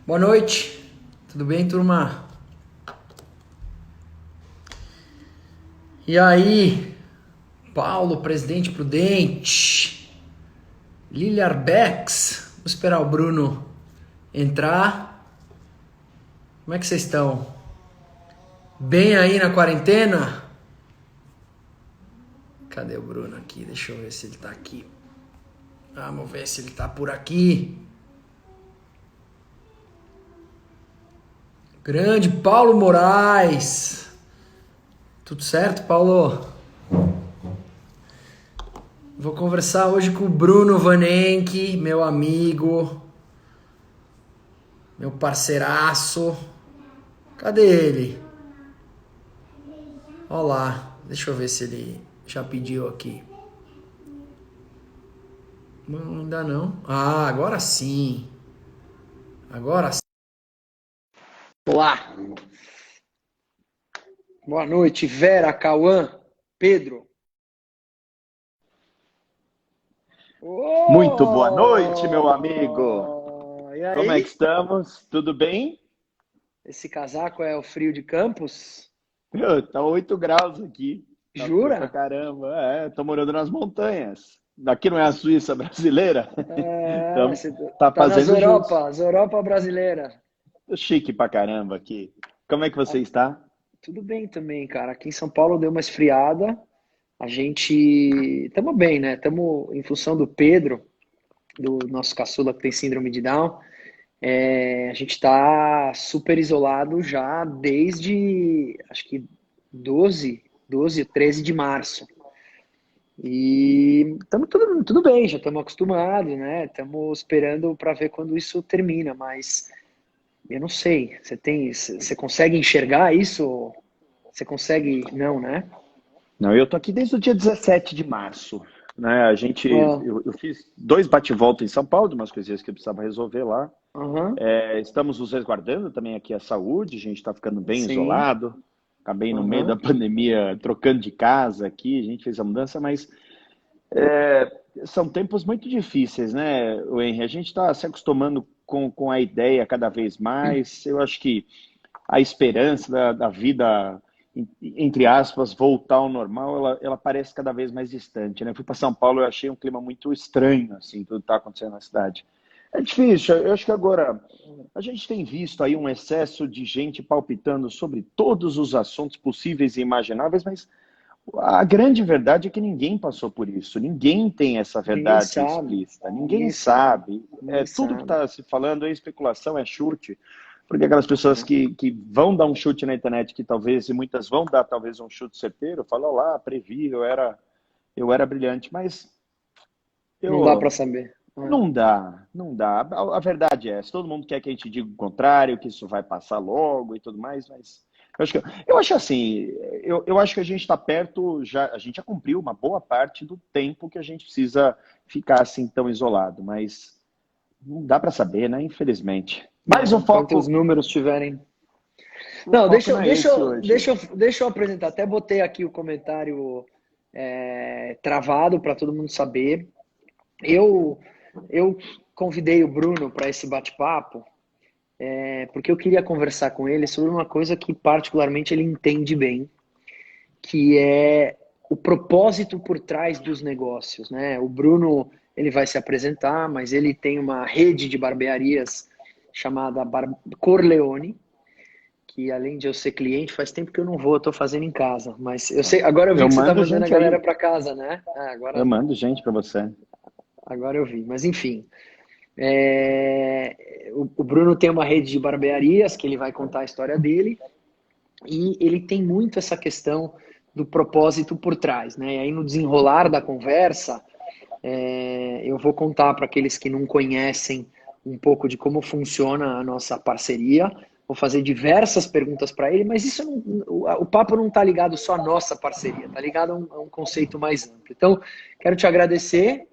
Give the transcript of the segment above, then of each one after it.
Boa noite, tudo bem, turma? E aí, Paulo, presidente prudente, Lilia Arbex, vamos esperar o Bruno entrar. Como é que vocês estão? Bem aí na quarentena? Cadê o Bruno aqui? Deixa eu ver se ele tá aqui. Vamos ver se ele tá por aqui. Grande Paulo Moraes. Tudo certo, Paulo? Vou conversar hoje com o Bruno Vanenck, meu amigo, meu parceiraço. Cadê ele? Olha lá, deixa eu ver se ele já pediu aqui. Não, ainda não. Ah, agora sim. Agora sim. Olá. Boa noite, Vera, Cauã, Pedro. Muito boa noite, meu amigo. E Como é que aí? estamos? Tudo bem? Esse casaco é o frio de Campos? Tá 8 graus aqui. Tá frio pra Jura? caramba. Tô morando nas montanhas. Daqui não é a Suíça brasileira? É, Então, você tá tá nas fazendo jus. Europas, Europa brasileira. Tô chique pra caramba aqui. Como é que você está? Tudo bem também, cara. Aqui em São Paulo deu uma esfriada. A gente. Tamo bem, né? Tamo em função do Pedro, do nosso caçula que tem síndrome de Down. A gente tá super isolado já desde, acho que 12, 13 de março. E estamos tudo bem, já estamos acostumados, né? Estamos esperando para ver quando isso termina, mas eu não sei. Você consegue enxergar isso? Você consegue? Não, né? Não, eu tô aqui desde o dia 17 de março, né? Ah, Eu fiz 2 bate-volta em São Paulo, de umas coisinhas que eu precisava resolver lá. aham, Estamos nos resguardando também aqui a saúde, a gente está ficando bem sim, isolado. Acabei no meio da aham. pandemia trocando de casa aqui, a gente fez a mudança, mas são tempos muito difíceis, né, o Henry? A gente está se acostumando com a ideia cada vez mais. Eu acho que a esperança da vida, entre aspas, voltar ao normal, ela parece cada vez mais distante, né? Eu fui para São Paulo, eu achei um clima muito estranho, assim, tudo que está acontecendo na cidade. É difícil, eu acho que agora a gente tem visto aí um excesso de gente palpitando sobre todos os assuntos possíveis e imagináveis, mas a grande verdade é que ninguém passou por isso, ninguém tem essa Ninguém verdade sabe, explícita, ninguém ninguém sabe, sabe. ninguém Tudo que sabe. está se falando é especulação, é chute, porque aquelas pessoas que vão dar um chute na internet, que talvez, e muitas vão dar talvez um chute certeiro, falam lá, previ, eu era brilhante, mas Não dá para eu, saber. não dá, não dá. A verdade é essa. Todo mundo quer que a gente diga o contrário, que isso vai passar logo e tudo mais, mas eu acho assim, eu acho que a gente está perto, já, a gente já cumpriu uma boa parte do tempo que a gente precisa ficar assim tão isolado, mas não dá para saber, né? Infelizmente. Mas Enquanto os números tiverem. o Não, foco não é esse hoje. deixa eu apresentar. Até botei aqui o comentário travado para todo mundo saber. Eu, eu convidei o Bruno para esse bate-papo porque eu queria conversar com ele sobre uma coisa que particularmente ele entende bem, que é o propósito por trás dos negócios, né? O Bruno, ele vai se apresentar, mas ele tem uma rede de barbearias chamada Corleone, que além de eu ser cliente, faz tempo que eu não vou, eu tô fazendo em casa. Mas eu sei, agora eu vi Eu que você tá mando mandando a gente galera aí, para casa, né? eu mando gente para você. Agora eu vi. Mas enfim, o Bruno tem uma rede de barbearias que ele vai contar a história dele e ele tem muito essa questão do propósito por trás, né? E aí no desenrolar da conversa, eu vou contar para aqueles que não conhecem um pouco de como funciona a nossa parceria. Vou fazer diversas perguntas para ele, mas isso o papo não está ligado só à nossa parceria, está ligado a um conceito mais amplo. Então, quero te agradecer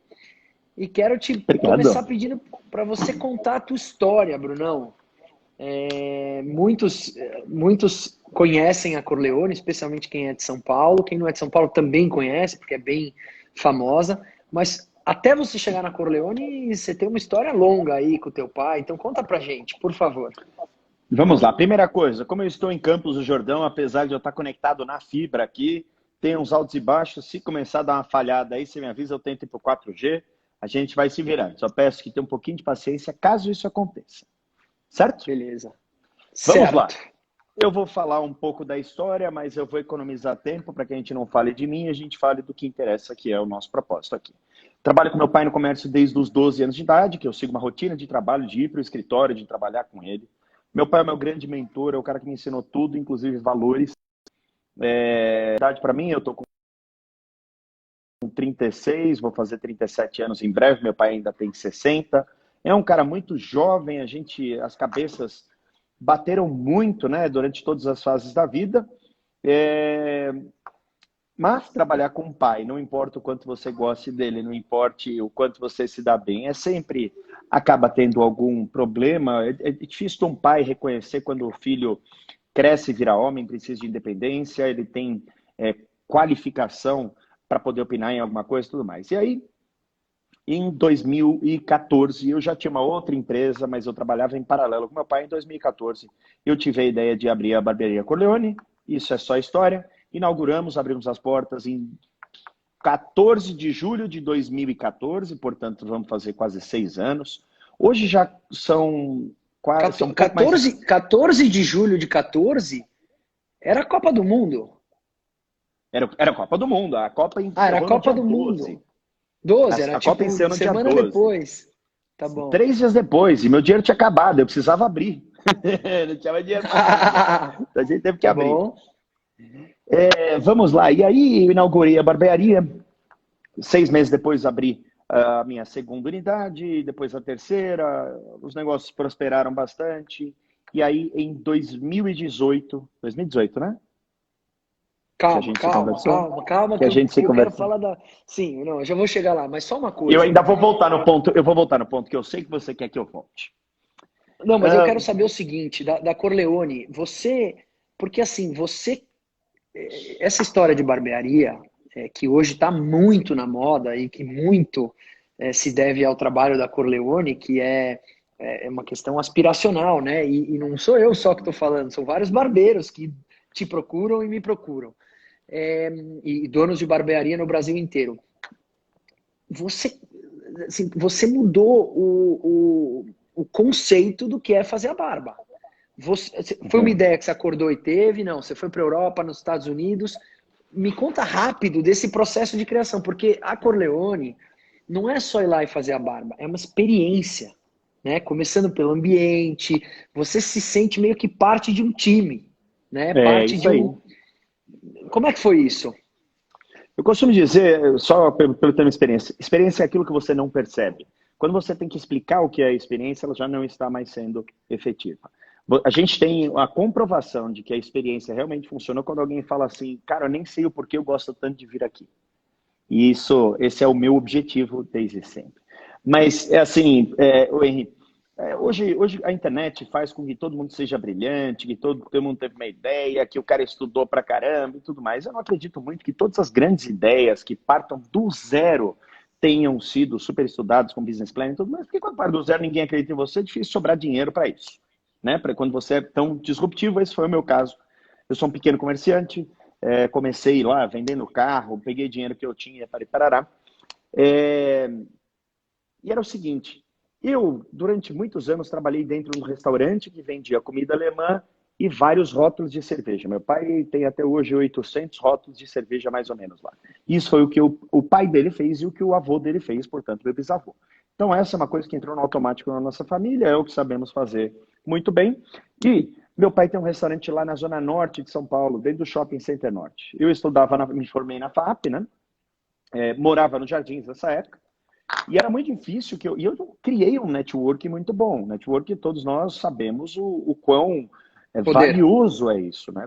e quero te começar Obrigado. pedindo para você contar a tua história, Brunão. Muitos conhecem a Corleone, especialmente quem é de São Paulo. Quem não é de São Paulo também conhece, porque é bem famosa. Mas até você chegar na Corleone, você tem uma história longa aí com o teu pai, então conta pra gente, por favor. Vamos lá. Primeira coisa, como eu estou em Campos do Jordão, apesar de eu estar conectado na fibra aqui, tem uns altos e baixos. Se começar a dar uma falhada aí, você me avisa, eu tento ir para o 4G. A gente vai se virando. Só peço que tenha um pouquinho de paciência caso isso aconteça. Certo? Beleza. Vamos Certo. lá. Eu vou falar um pouco da história, mas eu vou economizar tempo para que a gente não fale de mim e a gente fale do que interessa, que é o nosso propósito aqui. Trabalho com meu pai no comércio desde os 12 anos de idade, que eu sigo uma rotina de trabalho, de ir para o escritório, de trabalhar com ele. Meu pai é meu grande mentor, é o cara que me ensinou tudo, inclusive valores. Verdade para mim, eu estou com 36, vou fazer 37 anos em breve, meu pai ainda tem 60. É um cara muito jovem, as cabeças bateram muito, né, durante todas as fases da vida. Mas trabalhar com um pai, não importa o quanto você goste dele, não importa o quanto você se dá bem, sempre acaba tendo algum problema. É difícil um pai reconhecer quando o filho cresce e vira homem, precisa de independência, ele tem qualificação para poder opinar em alguma coisa e tudo mais. E aí, em 2014, eu já tinha uma outra empresa, mas eu trabalhava em paralelo com meu pai. Em 2014, eu tive a ideia de abrir a Barbearia Corleone, isso é só história. Abrimos as portas em 14 de julho de 2014, portanto, vamos fazer quase 6 anos. Hoje já são quase... São 14 de julho de 14 era a Copa do Mundo. Era a Copa do Mundo. A Copa era a Copa do 12. Mundo. 12, era tipo Copa no semana dia 12. Depois. Tá bom. 3 dias depois, e meu dinheiro tinha acabado, eu precisava abrir. Não tinha mais dinheiro para então a gente teve que abrir. Bom. Vamos lá, e aí eu inaugurei a barbearia. 6 meses depois abri a minha segunda unidade, depois a terceira, os negócios prosperaram bastante. E aí em 2018, né? Calma, que a gente se eu quero conversou. falar da... Sim, não, eu já vou chegar lá, mas só uma coisa. Eu ainda vou voltar no ponto que eu sei que você quer que eu volte. Não, mas eu quero saber o seguinte, da Corleone, porque assim, essa história de barbearia, que hoje está muito na moda e que muito se deve ao trabalho da Corleone, que é uma questão aspiracional, né? E não sou eu só que estou falando, são vários barbeiros que te procuram e me procuram. E donos de barbearia no Brasil inteiro. Você mudou o conceito do que é fazer a barba. Foi uma ideia que você acordou e teve? Não, você foi para a Europa, nos Estados Unidos. Me conta rápido desse processo de criação, porque a Corleone não é só ir lá e fazer a barba, é uma experiência, né? Começando pelo ambiente, você se sente meio que parte de um time, né? Parte de um... Como é que foi isso? Eu costumo dizer, só pelo termo experiência, experiência é aquilo que você não percebe. Quando você tem que explicar o que é a experiência, ela já não está mais sendo efetiva. A gente tem a comprovação de que a experiência realmente funcionou quando alguém fala assim, cara, eu nem sei o porquê eu gosto tanto de vir aqui. E esse é o meu objetivo desde sempre. Mas, Henrique, hoje a internet faz com que todo mundo seja brilhante, que todo mundo teve uma ideia, que o cara estudou pra caramba e tudo mais. Eu não acredito muito que todas as grandes ideias que partam do zero tenham sido super estudadas com business plan e tudo mais, porque quando parte do zero ninguém acredita em você, é difícil sobrar dinheiro para isso. Né? Para quando você é tão disruptivo, esse foi o meu caso. Eu sou um pequeno comerciante, comecei lá vendendo carro, peguei dinheiro que eu tinha para parará. E era o seguinte, eu durante muitos anos trabalhei dentro de um restaurante que vendia comida alemã e vários rótulos de cerveja. Meu pai tem até hoje 800 rótulos de cerveja mais ou menos lá. Isso foi o que o pai dele fez e o que o avô dele fez, portanto, meu bisavô. Então essa é uma coisa que entrou no automático na nossa família, é o que sabemos fazer muito bem. E meu pai tem um restaurante lá na zona norte de São Paulo, dentro do Shopping Center Norte. Eu me formei na FAP, né? Morava nos Jardins nessa época. E era muito difícil, e eu criei um network muito bom. Network, todos nós sabemos o quão valioso é isso, né?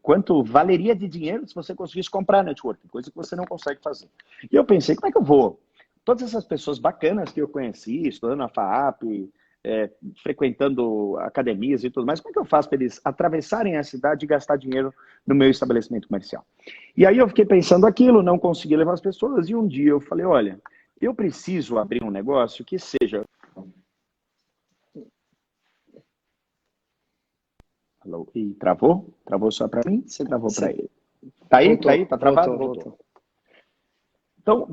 Quanto valeria de dinheiro se você conseguisse comprar network, coisa que você não consegue fazer. E eu pensei, como é que eu vou? Todas essas pessoas bacanas que eu conheci, estudando na FAAP, frequentando academias e tudo mais, como é que eu faço para eles atravessarem a cidade e gastar dinheiro no meu estabelecimento comercial? E aí eu fiquei pensando aquilo, não consegui levar as pessoas, e um dia eu falei, olha, eu preciso abrir um negócio que seja... Alô? Ih, travou? Travou só para mim? Você travou para ele? Tá aí? Tá aí? Voltou, Tá travado? voltou, Voltou. voltou. Então,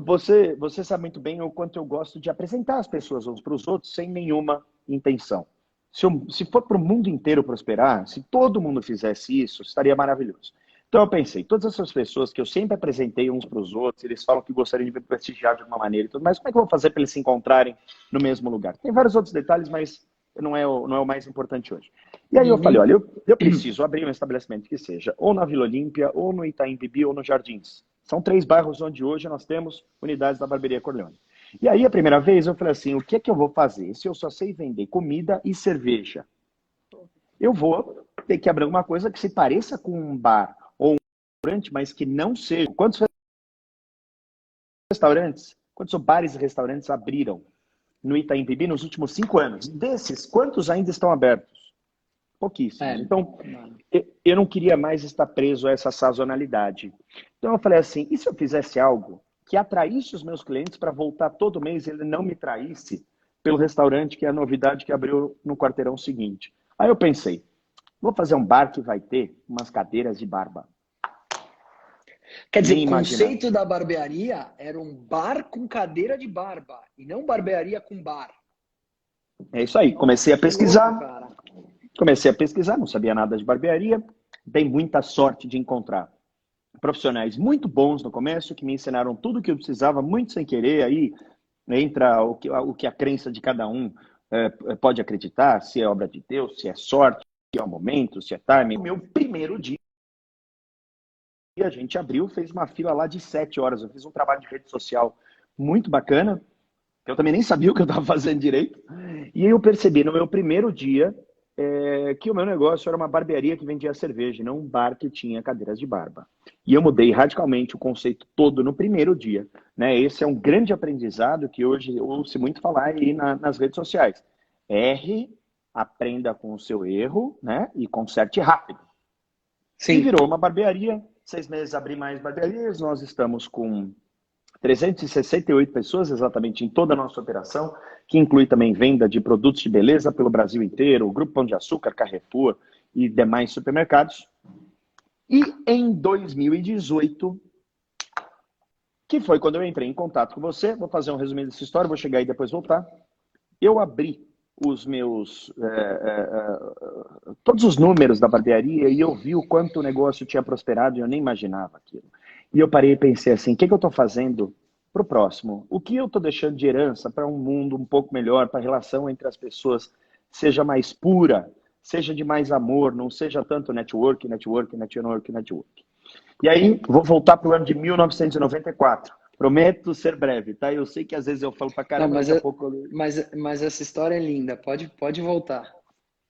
você sabe muito bem o quanto eu gosto de apresentar as pessoas uns para os outros sem nenhuma intenção. Se for para o mundo inteiro prosperar, se todo mundo fizesse isso, estaria maravilhoso. Então eu pensei, todas essas pessoas que eu sempre apresentei uns para os outros, eles falam que gostariam de me prestigiar de alguma maneira e tudo, mas como é que eu vou fazer para eles se encontrarem no mesmo lugar? Tem vários outros detalhes, mas não é o mais importante hoje. E aí eu falei, Uhum. olha, eu preciso abrir um estabelecimento que seja ou na Vila Olímpia, ou no Itaim Bibi, ou no Jardins. São 3 bairros onde hoje nós temos unidades da Barbearia Corleone. E aí, a primeira vez, eu falei assim, o que é que eu vou fazer? Se eu só sei vender comida e cerveja, eu vou ter que abrir uma coisa que se pareça com um bar ou um restaurante, mas que não seja. Quantos bares e restaurantes abriram no Itaim Bibi nos últimos 5 anos? Desses, quantos ainda estão abertos? Pouquíssimos. Então, eu não queria mais estar preso a essa sazonalidade. Então eu falei assim, e se eu fizesse algo que atraísse os meus clientes para voltar todo mês e ele não me traísse pelo restaurante, que é a novidade que abriu no quarteirão seguinte? Aí eu pensei, vou fazer um bar que vai ter umas cadeiras de barba. Quer dizer, Nem o imaginar. conceito da barbearia era um bar com cadeira de barba e não barbearia com bar. É isso aí, comecei a Que louco, pesquisar. cara. Comecei a pesquisar, não sabia nada de barbearia. Dei muita sorte de encontrar profissionais muito bons no comércio, que me ensinaram tudo o que eu precisava, muito sem querer. Aí entra o que a crença de cada um pode acreditar, se é obra de Deus, se é sorte, se é o momento, se é timing. Meu primeiro dia, a gente abriu, fez uma fila lá de 7 horas. Eu fiz um trabalho de rede social muito bacana, que eu também nem sabia o que eu estava fazendo direito. E aí eu percebi no meu primeiro dia que o meu negócio era uma barbearia que vendia cerveja, não um bar que tinha cadeiras de barba. E eu mudei radicalmente o conceito todo no primeiro dia. Né? Esse é um grande aprendizado que hoje ouço muito falar aí nas redes sociais. Erre, aprenda com o seu erro, né? E conserte rápido. E Sim. virou uma barbearia. 6 meses abri mais barbearias. Nós estamos com 368 pessoas exatamente em toda a nossa operação, que inclui também venda de produtos de beleza pelo Brasil inteiro, o Grupo Pão de Açúcar, Carrefour e demais supermercados. E em 2018, que foi quando eu entrei em contato com você, vou fazer um resumo dessa história, vou chegar aí e depois voltar, eu abri os meus todos os números da barbearia e eu vi o quanto o negócio tinha prosperado e eu nem imaginava aquilo. E eu parei e pensei assim, o que eu estou fazendo para o próximo? O que eu estou deixando de herança para um mundo um pouco melhor, para a relação entre as pessoas seja mais pura, seja de mais amor, não seja tanto network, network, network, network. E aí, vou voltar para o ano de 1994. Prometo ser breve, tá? Eu sei que às vezes eu falo para Não, caramba, mas, daqui a pouco eu... mas essa história é linda. Pode voltar.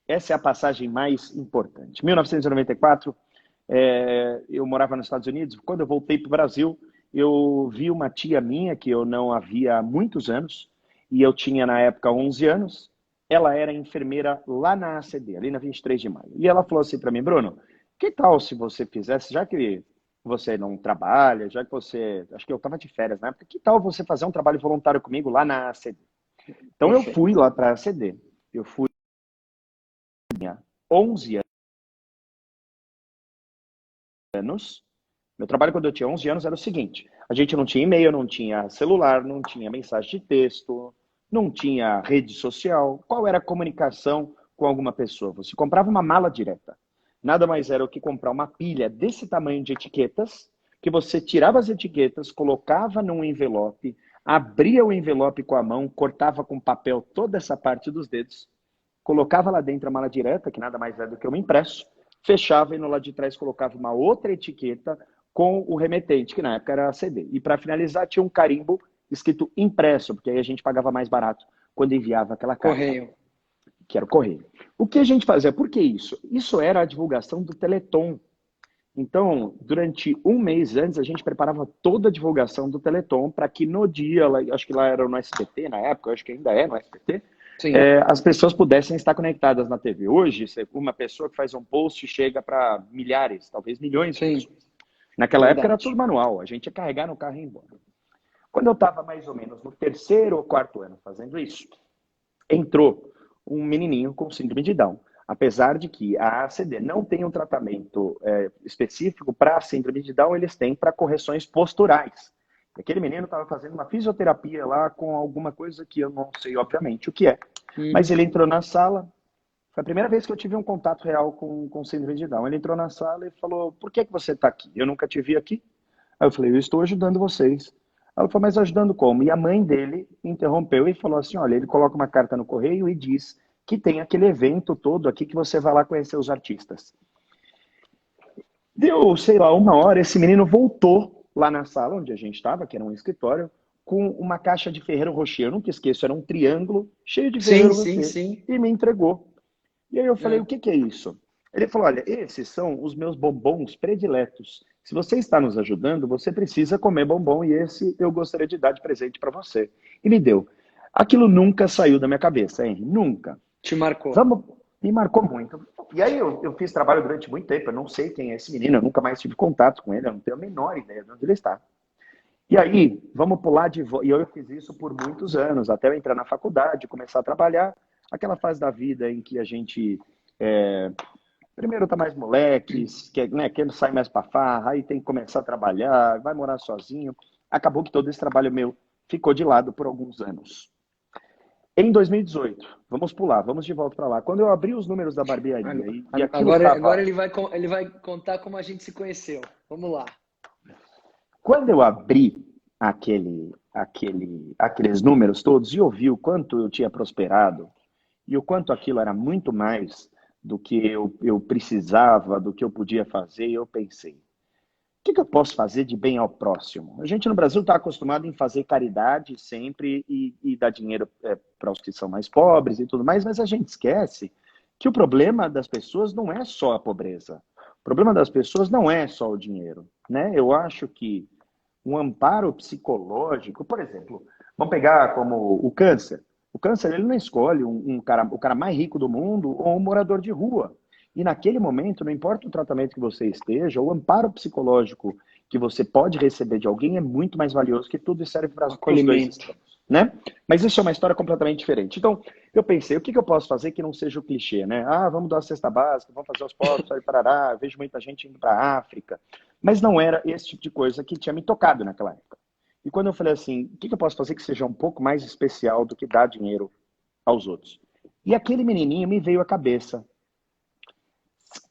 Essa é a passagem mais importante. 1994, eu morava nos Estados Unidos. Quando eu voltei para o Brasil, eu vi uma tia minha que eu não havia há muitos anos, e eu tinha na época 11 anos. Ela era enfermeira lá na ACD, ali na 23 de maio. E ela falou assim para mim, Bruno, que tal se você fizesse, já que você não trabalha, já que você, acho que eu estava de férias na época, que tal você fazer um trabalho voluntário comigo lá na ACD? Então eu fui Perfeito. lá para a ACD. Eu fui 11 anos. Meu trabalho quando eu tinha 11 anos era o seguinte: a gente não tinha e-mail, não tinha celular, não tinha mensagem de texto, não tinha rede social. Qual era a comunicação com alguma pessoa? Você comprava uma mala direta. Nada mais era do que comprar uma pilha desse tamanho de etiquetas, que você tirava as etiquetas, colocava num envelope, abria o envelope com a mão, cortava com papel toda essa parte dos dedos, colocava lá dentro a mala direta, que nada mais é do que um impresso, fechava e no lado de trás colocava uma outra etiqueta com o remetente, que na época era a CD. E para finalizar, tinha um carimbo escrito impresso, porque aí a gente pagava mais barato quando enviava aquela carta, Correio. que era o correio. O que a gente fazia? Por que isso? Isso era a divulgação do Teleton. Então, durante um mês antes, a gente preparava toda a divulgação do Teleton para que no dia, acho que lá era no SBT na época, acho que ainda é no SBT, Sim. as pessoas pudessem estar conectadas na TV. Hoje, uma pessoa que faz um post chega para milhares, talvez milhões de Sim. pessoas. Naquela época era tudo Verdade. manual, a gente ia carregar no carro e ir embora. Quando eu estava mais ou menos no terceiro ou quarto ano fazendo isso, entrou um menininho com síndrome de Down. Apesar de que a ACD não tem um tratamento específico para a síndrome de Down, eles têm para correções posturais. Aquele menino estava fazendo uma fisioterapia lá com alguma coisa que eu não sei, obviamente, o que é. Mas ele entrou na sala, foi a primeira vez que eu tive um contato real com síndrome de Down. Ele entrou na sala e falou, por que você está aqui? Eu nunca te vi aqui. Aí eu falei, eu estou ajudando vocês. Aí ela falou, mas ajudando como? E a mãe dele interrompeu e falou assim, olha, ele coloca uma carta no correio e diz que tem aquele evento todo aqui que você vai lá conhecer os artistas. Deu, sei lá, uma hora, esse menino voltou lá na sala onde a gente estava, que era um escritório, com uma caixa de Ferrero Rocher. Eu nunca esqueço, era um triângulo cheio de Sim, Ferrero sim, Rocher. sim. E me entregou. E aí eu falei, É. o que que é isso? Ele falou, olha, esses são os meus bombons prediletos. Se você está nos ajudando, você precisa comer bombom e esse eu gostaria de dar de presente para você. E me deu. Aquilo nunca saiu da minha cabeça, Henry, nunca. Te marcou. Vamos, me marcou muito. E aí eu fiz trabalho durante muito tempo, eu não sei quem é esse menino, eu nunca mais tive contato com ele, eu não tenho a menor ideia de onde ele está. E aí, vamos pular de volta. E eu fiz isso por muitos anos, até eu entrar na faculdade, começar a trabalhar. Aquela fase da vida em que a gente, primeiro tá mais moleque, quer sair mais pra farra, aí tem que começar a trabalhar, vai morar sozinho. Acabou que todo esse trabalho meu ficou de lado por alguns anos. Em 2018, vamos pular, vamos de volta para lá. Quando eu abri os números da barbearia e aquilo Agora estava. ele vai contar como a gente se conheceu. Vamos lá. Quando eu abri aqueles números todos e ouvi o quanto eu tinha prosperado e o quanto aquilo era muito mais do que eu precisava, do que eu podia fazer, eu pensei, o que eu posso fazer de bem ao próximo? A gente no Brasil está acostumado em fazer caridade sempre e dar dinheiro para os que são mais pobres e tudo mais, mas a gente esquece que o problema das pessoas não é só a pobreza. O problema das pessoas não é só o dinheiro, né? Eu acho que um amparo psicológico, por exemplo, vamos pegar como o câncer. O câncer, ele não escolhe o cara mais rico do mundo ou um morador de rua. E naquele momento, não importa o tratamento que você esteja, o amparo psicológico que você pode receber de alguém é muito mais valioso que tudo e serve para O os dois acolhimento. extremos, né? Mas isso é uma história completamente diferente. Então, eu pensei, o que eu posso fazer que não seja o clichê, né? Ah, vamos dar a cesta básica, vamos fazer os pobres, aí parará, vejo muita gente indo para a África. Mas não era esse tipo de coisa que tinha me tocado naquela época. E quando eu falei assim, o que eu posso fazer que seja um pouco mais especial do que dar dinheiro aos outros? E aquele menininho me veio à cabeça.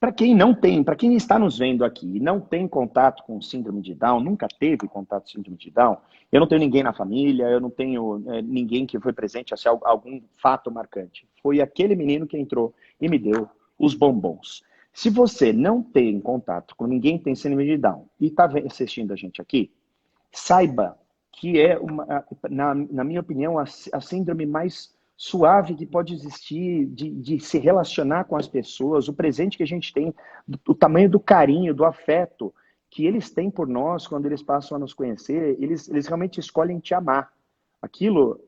Para quem não tem, para quem está nos vendo aqui e não tem contato com síndrome de Down, nunca teve contato com síndrome de Down, eu não tenho ninguém na família, eu não tenho ninguém que foi presente a algum fato marcante. Foi aquele menino que entrou e me deu os bombons. Se você não tem contato com ninguém que tem síndrome de Down e está assistindo a gente aqui, saiba que é, na minha opinião, a síndrome mais suave que pode existir de se relacionar com as pessoas, o presente que a gente tem, o tamanho do carinho, do afeto que eles têm por nós quando eles passam a nos conhecer, eles realmente escolhem te amar. Aquilo,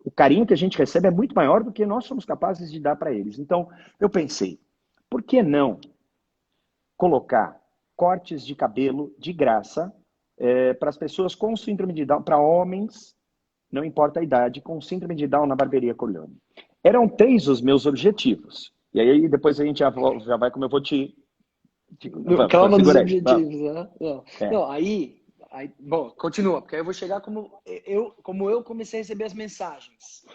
o carinho que a gente recebe é muito maior do que nós somos capazes de dar para eles. Então, eu pensei, por que não colocar cortes de cabelo de graça para as pessoas com síndrome de Down, para homens, não importa a idade, com síndrome de Down na barbearia Corleone. Eram 3 os meus objetivos. E aí depois a gente já vai como eu vou Calma dos segura aí. objetivos, né? Não, É. não bom, continua, porque aí eu vou chegar como eu comecei a receber as mensagens.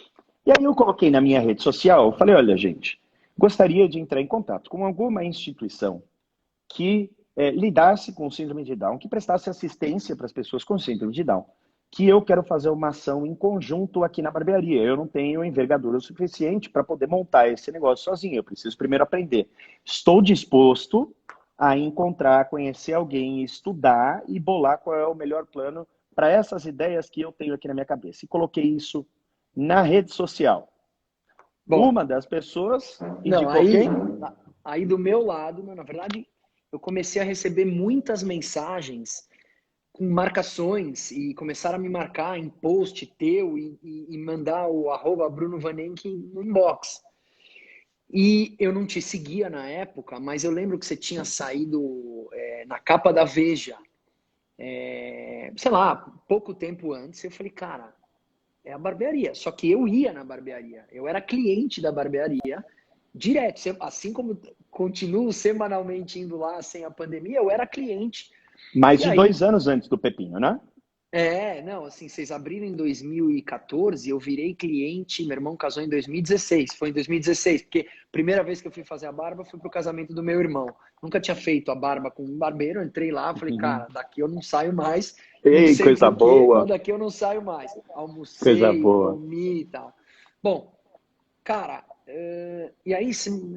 E aí eu coloquei na minha rede social, falei, olha gente, gostaria de entrar em contato com alguma instituição que lidasse com síndrome de Down, que prestasse assistência para as pessoas com síndrome de Down, que eu quero fazer uma ação em conjunto aqui na barbearia. Eu não tenho envergadura suficiente para poder montar esse negócio sozinho, eu preciso primeiro aprender. Estou disposto a encontrar, conhecer alguém, estudar e bolar qual é o melhor plano para essas ideias que eu tenho aqui na minha cabeça. E coloquei isso na rede social. Bom, Uma das pessoas não, indicou quem? aí do meu lado, na verdade, eu comecei a receber muitas mensagens com marcações e começaram a me marcar em post teu e mandar o @Bruno Vanenck no inbox. E eu não te seguia na época, mas eu lembro que você tinha saído na capa da Veja sei lá, pouco tempo antes, eu falei, cara, é a barbearia. Só que eu ia na barbearia, eu era cliente da barbearia direto. Assim como continuo semanalmente indo lá sem a pandemia, eu era cliente. Mais E de aí, 2 anos antes do Pepinho, né? não, assim, vocês abriram em 2014, eu virei cliente, meu irmão casou em 2016, foi em 2016, porque a primeira vez que eu fui fazer a barba foi pro casamento do meu irmão. Nunca tinha feito a barba com um barbeiro, eu entrei lá, falei, Uhum. cara, daqui eu não saio mais, não Ei, sei coisa por quê, mas boa, daqui eu não saio mais. coisa Almocei, boa. comi e tal. Bom, cara, e aí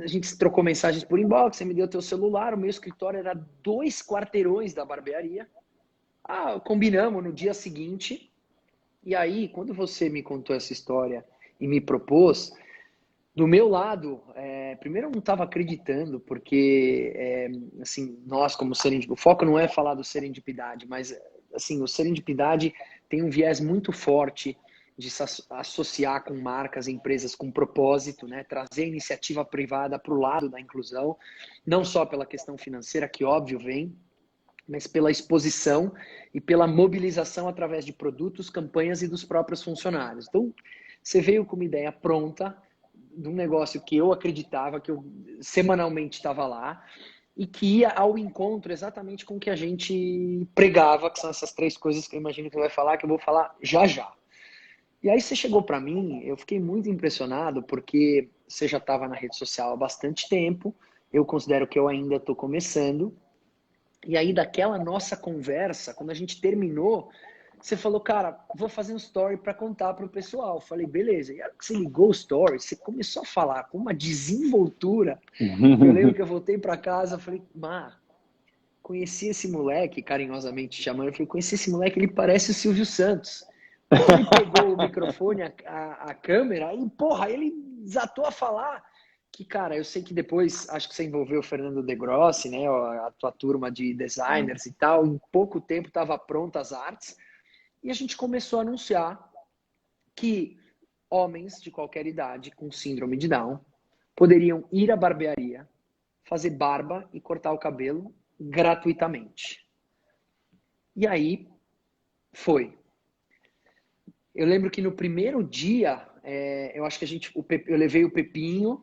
a gente se trocou mensagens por inbox, você me deu teu celular, o meu escritório era 2 quarteirões da barbearia. Combinamos no dia seguinte. E aí, quando você me contou essa história e me propôs, do meu lado, primeiro eu não estava acreditando, porque, assim, nós como serendipidade, o foco não é falar do serendipidade, mas, assim, o serendipidade tem um viés muito forte de se associar com marcas e empresas com propósito, né? Trazer a iniciativa privada para o lado da inclusão, não só pela questão financeira, que óbvio vem, mas pela exposição e pela mobilização através de produtos, campanhas e dos próprios funcionários. Então, você veio com uma ideia pronta de um negócio que eu acreditava, que eu semanalmente estava lá, e que ia ao encontro exatamente com o que a gente pregava, que são essas 3 coisas que eu imagino que você vai falar, que eu vou falar já já. E aí você chegou para mim, eu fiquei muito impressionado, porque você já estava na rede social há bastante tempo, eu considero que eu ainda estou começando, e aí, daquela nossa conversa, quando a gente terminou, você falou, cara, vou fazer um story para contar para o pessoal. Eu falei, beleza. E aí que você ligou o story, você começou a falar com uma desenvoltura. Eu lembro que eu voltei para casa, falei, conheci esse moleque, carinhosamente chamando, eu falei, conheci esse moleque, ele parece o Silvio Santos. Porque ele pegou o microfone, a câmera, e, porra, ele desatou a falar. Que, cara, eu sei que depois, acho que você envolveu o Fernando De Grossi, né, a tua turma de designers e tal, em pouco tempo estava pronta as artes, e a gente começou a anunciar que homens de qualquer idade com síndrome de Down poderiam ir à barbearia, fazer barba e cortar o cabelo gratuitamente. E aí foi. Eu lembro que no primeiro dia, eu acho que eu levei o Pepinho,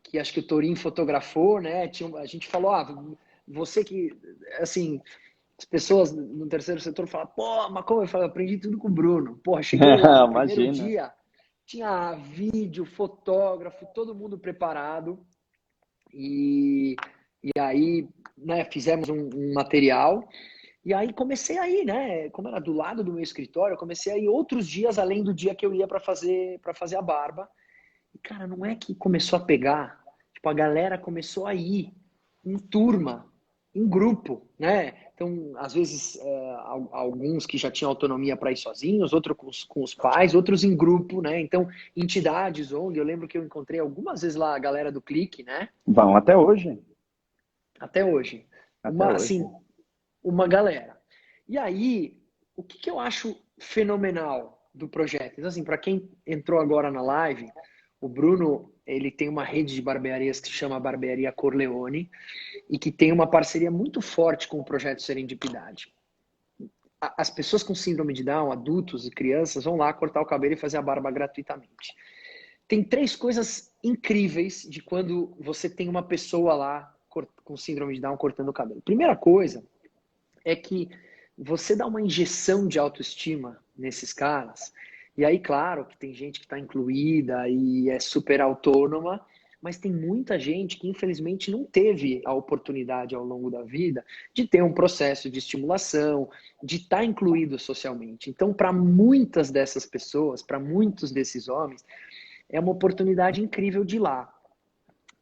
que acho que o Torinho fotografou, né? A gente falou, você que, assim, as pessoas no terceiro setor falam, pô, mas como eu falei, eu aprendi tudo com o Bruno. Porra, chegou lá no primeiro Imagina. dia, tinha vídeo, fotógrafo, todo mundo preparado. E, e aí, né, fizemos um material. E aí comecei aí, né? Como era do lado do meu escritório, eu comecei aí outros dias além do dia que eu ia para fazer a barba. E cara, não é que começou a pegar, tipo a galera começou a ir em turma, em grupo, né? Então, às vezes alguns que já tinham autonomia para ir sozinhos, outros com os pais, outros em grupo, né? Então, entidades, onde eu lembro que eu encontrei algumas vezes lá a galera do Clique, né? Vão até hoje. Até hoje. Até hoje. Assim, uma galera. E aí, o que eu acho fenomenal do projeto? Então, assim, para quem entrou agora na live, o Bruno, ele tem uma rede de barbearias que se chama Barbearia Corleone e que tem uma parceria muito forte com o projeto Serendipidade. As pessoas com síndrome de Down, adultos e crianças, vão lá cortar o cabelo e fazer a barba gratuitamente. Tem 3 coisas incríveis de quando você tem uma pessoa lá com síndrome de Down cortando o cabelo. Primeira coisa é que você dá uma injeção de autoestima nesses caras. E aí, claro, que tem gente que está incluída e é super autônoma, mas tem muita gente que infelizmente não teve a oportunidade ao longo da vida de ter um processo de estimulação, de estar incluído socialmente. Então, para muitas dessas pessoas, para muitos desses homens, é uma oportunidade incrível de ir lá,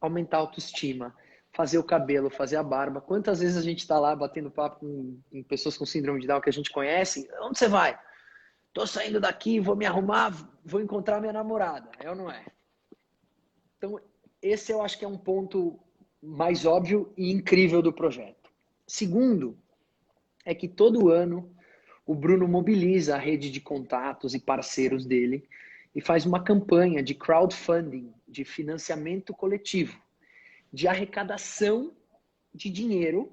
aumentar a autoestima, fazer o cabelo, fazer a barba. Quantas vezes a gente está lá batendo papo com pessoas com síndrome de Down que a gente conhece? Onde você vai? Tô saindo daqui, vou me arrumar, vou encontrar minha namorada. É ou não é? Então, esse eu acho que é um ponto mais óbvio e incrível do projeto. Segundo, é que todo ano o Bruno mobiliza a rede de contatos e parceiros dele e faz uma campanha de crowdfunding, de financiamento coletivo, de arrecadação de dinheiro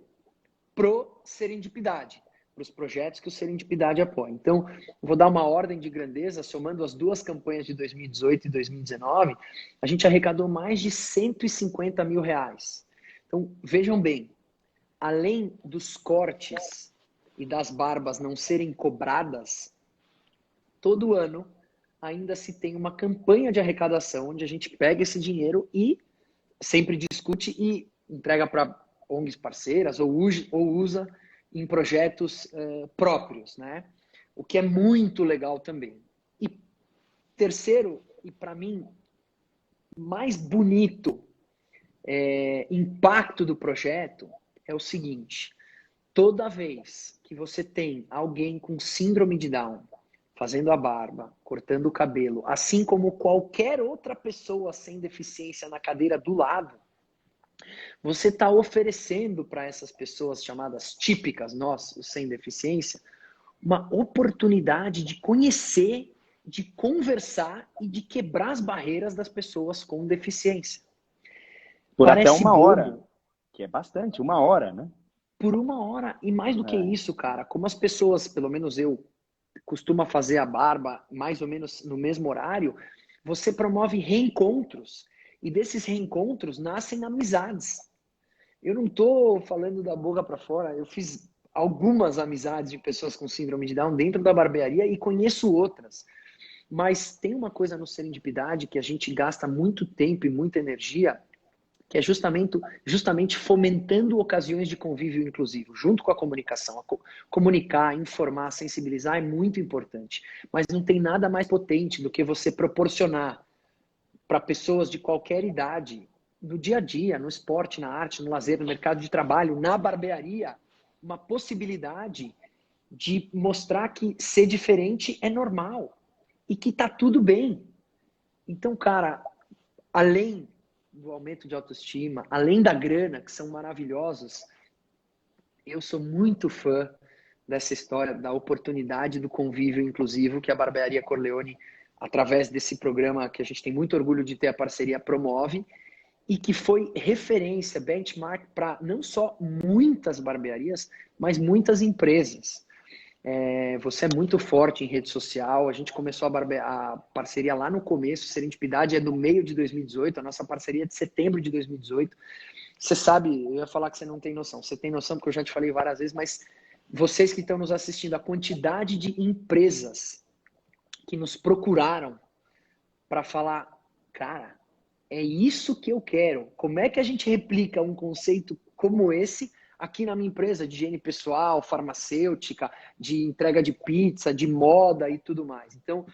pro Serendipidade. para os projetos que o Serendipidade apoia. Então, vou dar uma ordem de grandeza, somando as duas campanhas de 2018 e 2019, a gente arrecadou mais de 150 mil reais. Então, vejam bem, além dos cortes e das barbas não serem cobradas, todo ano ainda se tem uma campanha de arrecadação onde a gente pega esse dinheiro e sempre discute e entrega para ONGs parceiras ou usa em projetos próprios, né? O que é muito legal também. E terceiro, e para mim, mais bonito impacto do projeto é o seguinte: toda vez que você tem alguém com síndrome de Down fazendo a barba, cortando o cabelo, assim como qualquer outra pessoa sem deficiência na cadeira do lado, você está oferecendo para essas pessoas chamadas típicas, nós, os sem deficiência, uma oportunidade de conhecer, de conversar e de quebrar as barreiras das pessoas com deficiência. Por Parece até uma bobo, hora, que é bastante, uma hora, né? por uma hora. E mais do que isso, cara, como as pessoas, pelo menos eu, costuma fazer a barba mais ou menos no mesmo horário, você promove reencontros. E desses reencontros nascem amizades. Eu não estou falando da boca para fora, eu fiz algumas amizades de pessoas com síndrome de Down dentro da barbearia e conheço outras. Mas tem uma coisa no Serendipidade que a gente gasta muito tempo e muita energia, que é justamente fomentando ocasiões de convívio inclusivo, junto com a comunicação. Comunicar, informar, sensibilizar é muito importante, mas não tem nada mais potente do que você proporcionar para pessoas de qualquer idade, no dia a dia, no esporte, na arte, no lazer, no mercado de trabalho, na barbearia, uma possibilidade de mostrar que ser diferente é normal e que tá tudo bem. Então, cara, além do aumento de autoestima, além da grana, que são maravilhosos, eu sou muito fã dessa história da oportunidade do convívio inclusivo que a Barbearia Corleone, através desse programa que a gente tem muito orgulho de ter a parceria, promove, e que foi referência, benchmark para não só muitas barbearias, mas muitas empresas. Você é muito forte em rede social, a gente começou a parceria lá no começo, Serendipidade é do meio de 2018, a nossa parceria é de setembro de 2018. Você sabe, eu ia falar que você não tem noção, você tem noção porque eu já te falei várias vezes, mas vocês que estão nos assistindo, a quantidade de empresas que nos procuraram para falar, cara, é isso que eu quero. Como é que a gente replica um conceito como esse aqui na minha empresa de higiene pessoal, farmacêutica, de entrega de pizza, de moda e tudo mais? Então,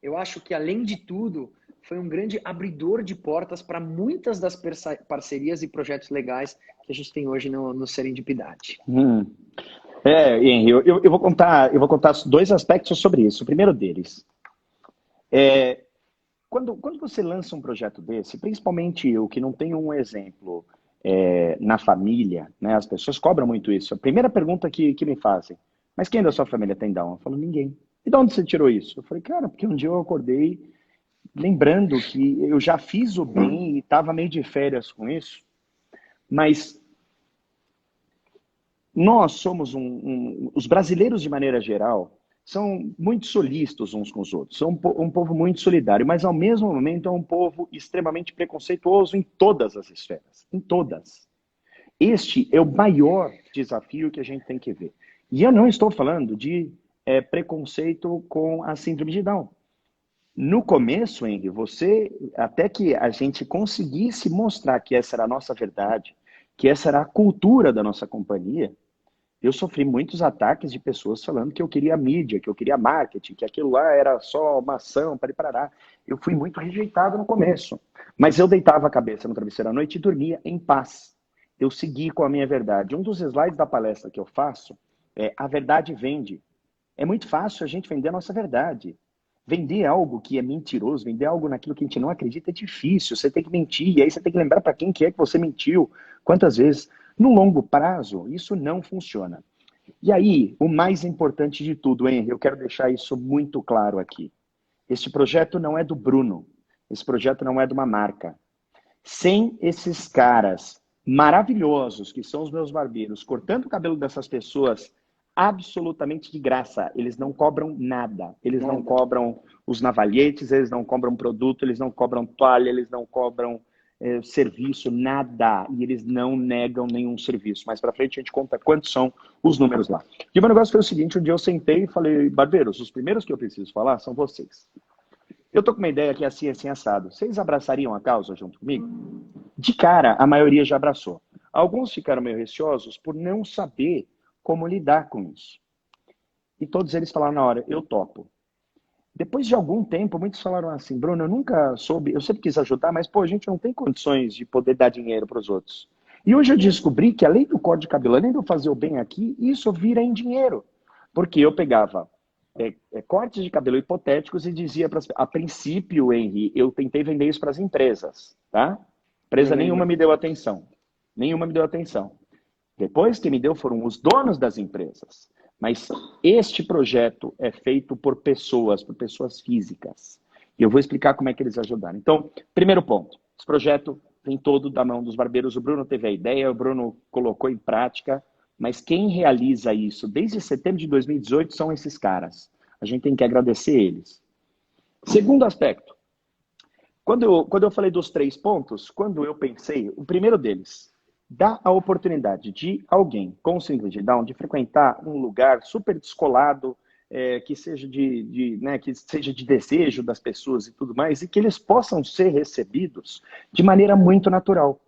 eu acho que, além de tudo, foi um grande abridor de portas para muitas das parcerias e projetos legais que a gente tem hoje no Serendipidade. Henry, eu vou contar dois aspectos sobre isso. O primeiro deles, quando você lança um projeto desse, principalmente eu, que não tenho um exemplo na família, né, as pessoas cobram muito isso. A primeira pergunta que me fazem, mas quem da sua família tem Down? Eu falo, ninguém. E de onde você tirou isso? Eu falei, cara, porque um dia eu acordei lembrando que eu já fiz o bem e estava meio de férias com isso, mas nós somos os brasileiros, de maneira geral, são muito solícitos uns com os outros, são um povo muito solidário, mas ao mesmo momento é um povo extremamente preconceituoso em todas as esferas, em todas. Este é o maior desafio que a gente tem que ver. E eu não estou falando de preconceito com a síndrome de Down. No começo, Henry, até que a gente conseguisse mostrar que essa era a nossa verdade, que essa era a cultura da nossa companhia, eu sofri muitos ataques de pessoas falando que eu queria mídia, que eu queria marketing, que aquilo lá era só uma ação para ir parar. Eu fui muito rejeitado no começo, mas eu deitava a cabeça no travesseiro à noite e dormia em paz. Eu segui com a minha verdade. Um dos slides da palestra que eu faço é "A verdade vende". É muito fácil a gente vender a nossa verdade. Vender algo que é mentiroso, vender algo naquilo que a gente não acredita é difícil. Você tem que mentir, e aí você tem que lembrar para quem que é que você mentiu, quantas vezes. No longo prazo, isso não funciona. E aí, o mais importante de tudo, Henry, eu quero deixar isso muito claro aqui. Este projeto não é do Bruno. Esse projeto não é de uma marca. Sem esses caras maravilhosos, que são os meus barbeiros, cortando o cabelo dessas pessoas absolutamente de graça. Eles não cobram nada. Eles não Nada. cobram os navalhetes, eles não cobram produto, eles não cobram toalha, eles não cobram serviço, nada. E eles não negam nenhum serviço. Mais pra frente a gente conta quantos são os números lá. E o meu negócio foi o seguinte, um dia eu sentei e falei, barbeiros, os primeiros que eu preciso falar são vocês. Eu tô com uma ideia que é assim assado. Vocês abraçariam a causa junto comigo? De cara, a maioria já abraçou. Alguns ficaram meio receosos por não saber como lidar com isso. E todos eles falaram na hora, eu topo. Depois de algum tempo, muitos falaram assim, Bruno, eu nunca soube, eu sempre quis ajudar, mas pô, a gente não tem condições de poder dar dinheiro para os outros. E hoje eu descobri que além do corte de cabelo, além de eu fazer o bem aqui, isso vira em dinheiro. Porque eu pegava cortes de cabelo hipotéticos e dizia, a princípio, Henry, eu tentei vender isso para as empresas, tá? Empresa nenhuma me deu atenção. Nenhuma me deu atenção. Depois que me deu foram os donos das empresas. Mas este projeto é feito por pessoas físicas. E eu vou explicar como é que eles ajudaram. Então, primeiro ponto. Esse projeto vem todo da mão dos barbeiros. O Bruno teve a ideia, o Bruno colocou em prática. Mas quem realiza isso desde setembro de 2018 são esses caras. A gente tem que agradecer eles. Segundo aspecto. Quando eu falei dos 3 pontos, quando eu pensei, o primeiro deles, dá a oportunidade de alguém com síndrome de Down de frequentar um lugar super descolado, que seja que seja de desejo das pessoas e tudo mais, e que eles possam ser recebidos de maneira muito natural.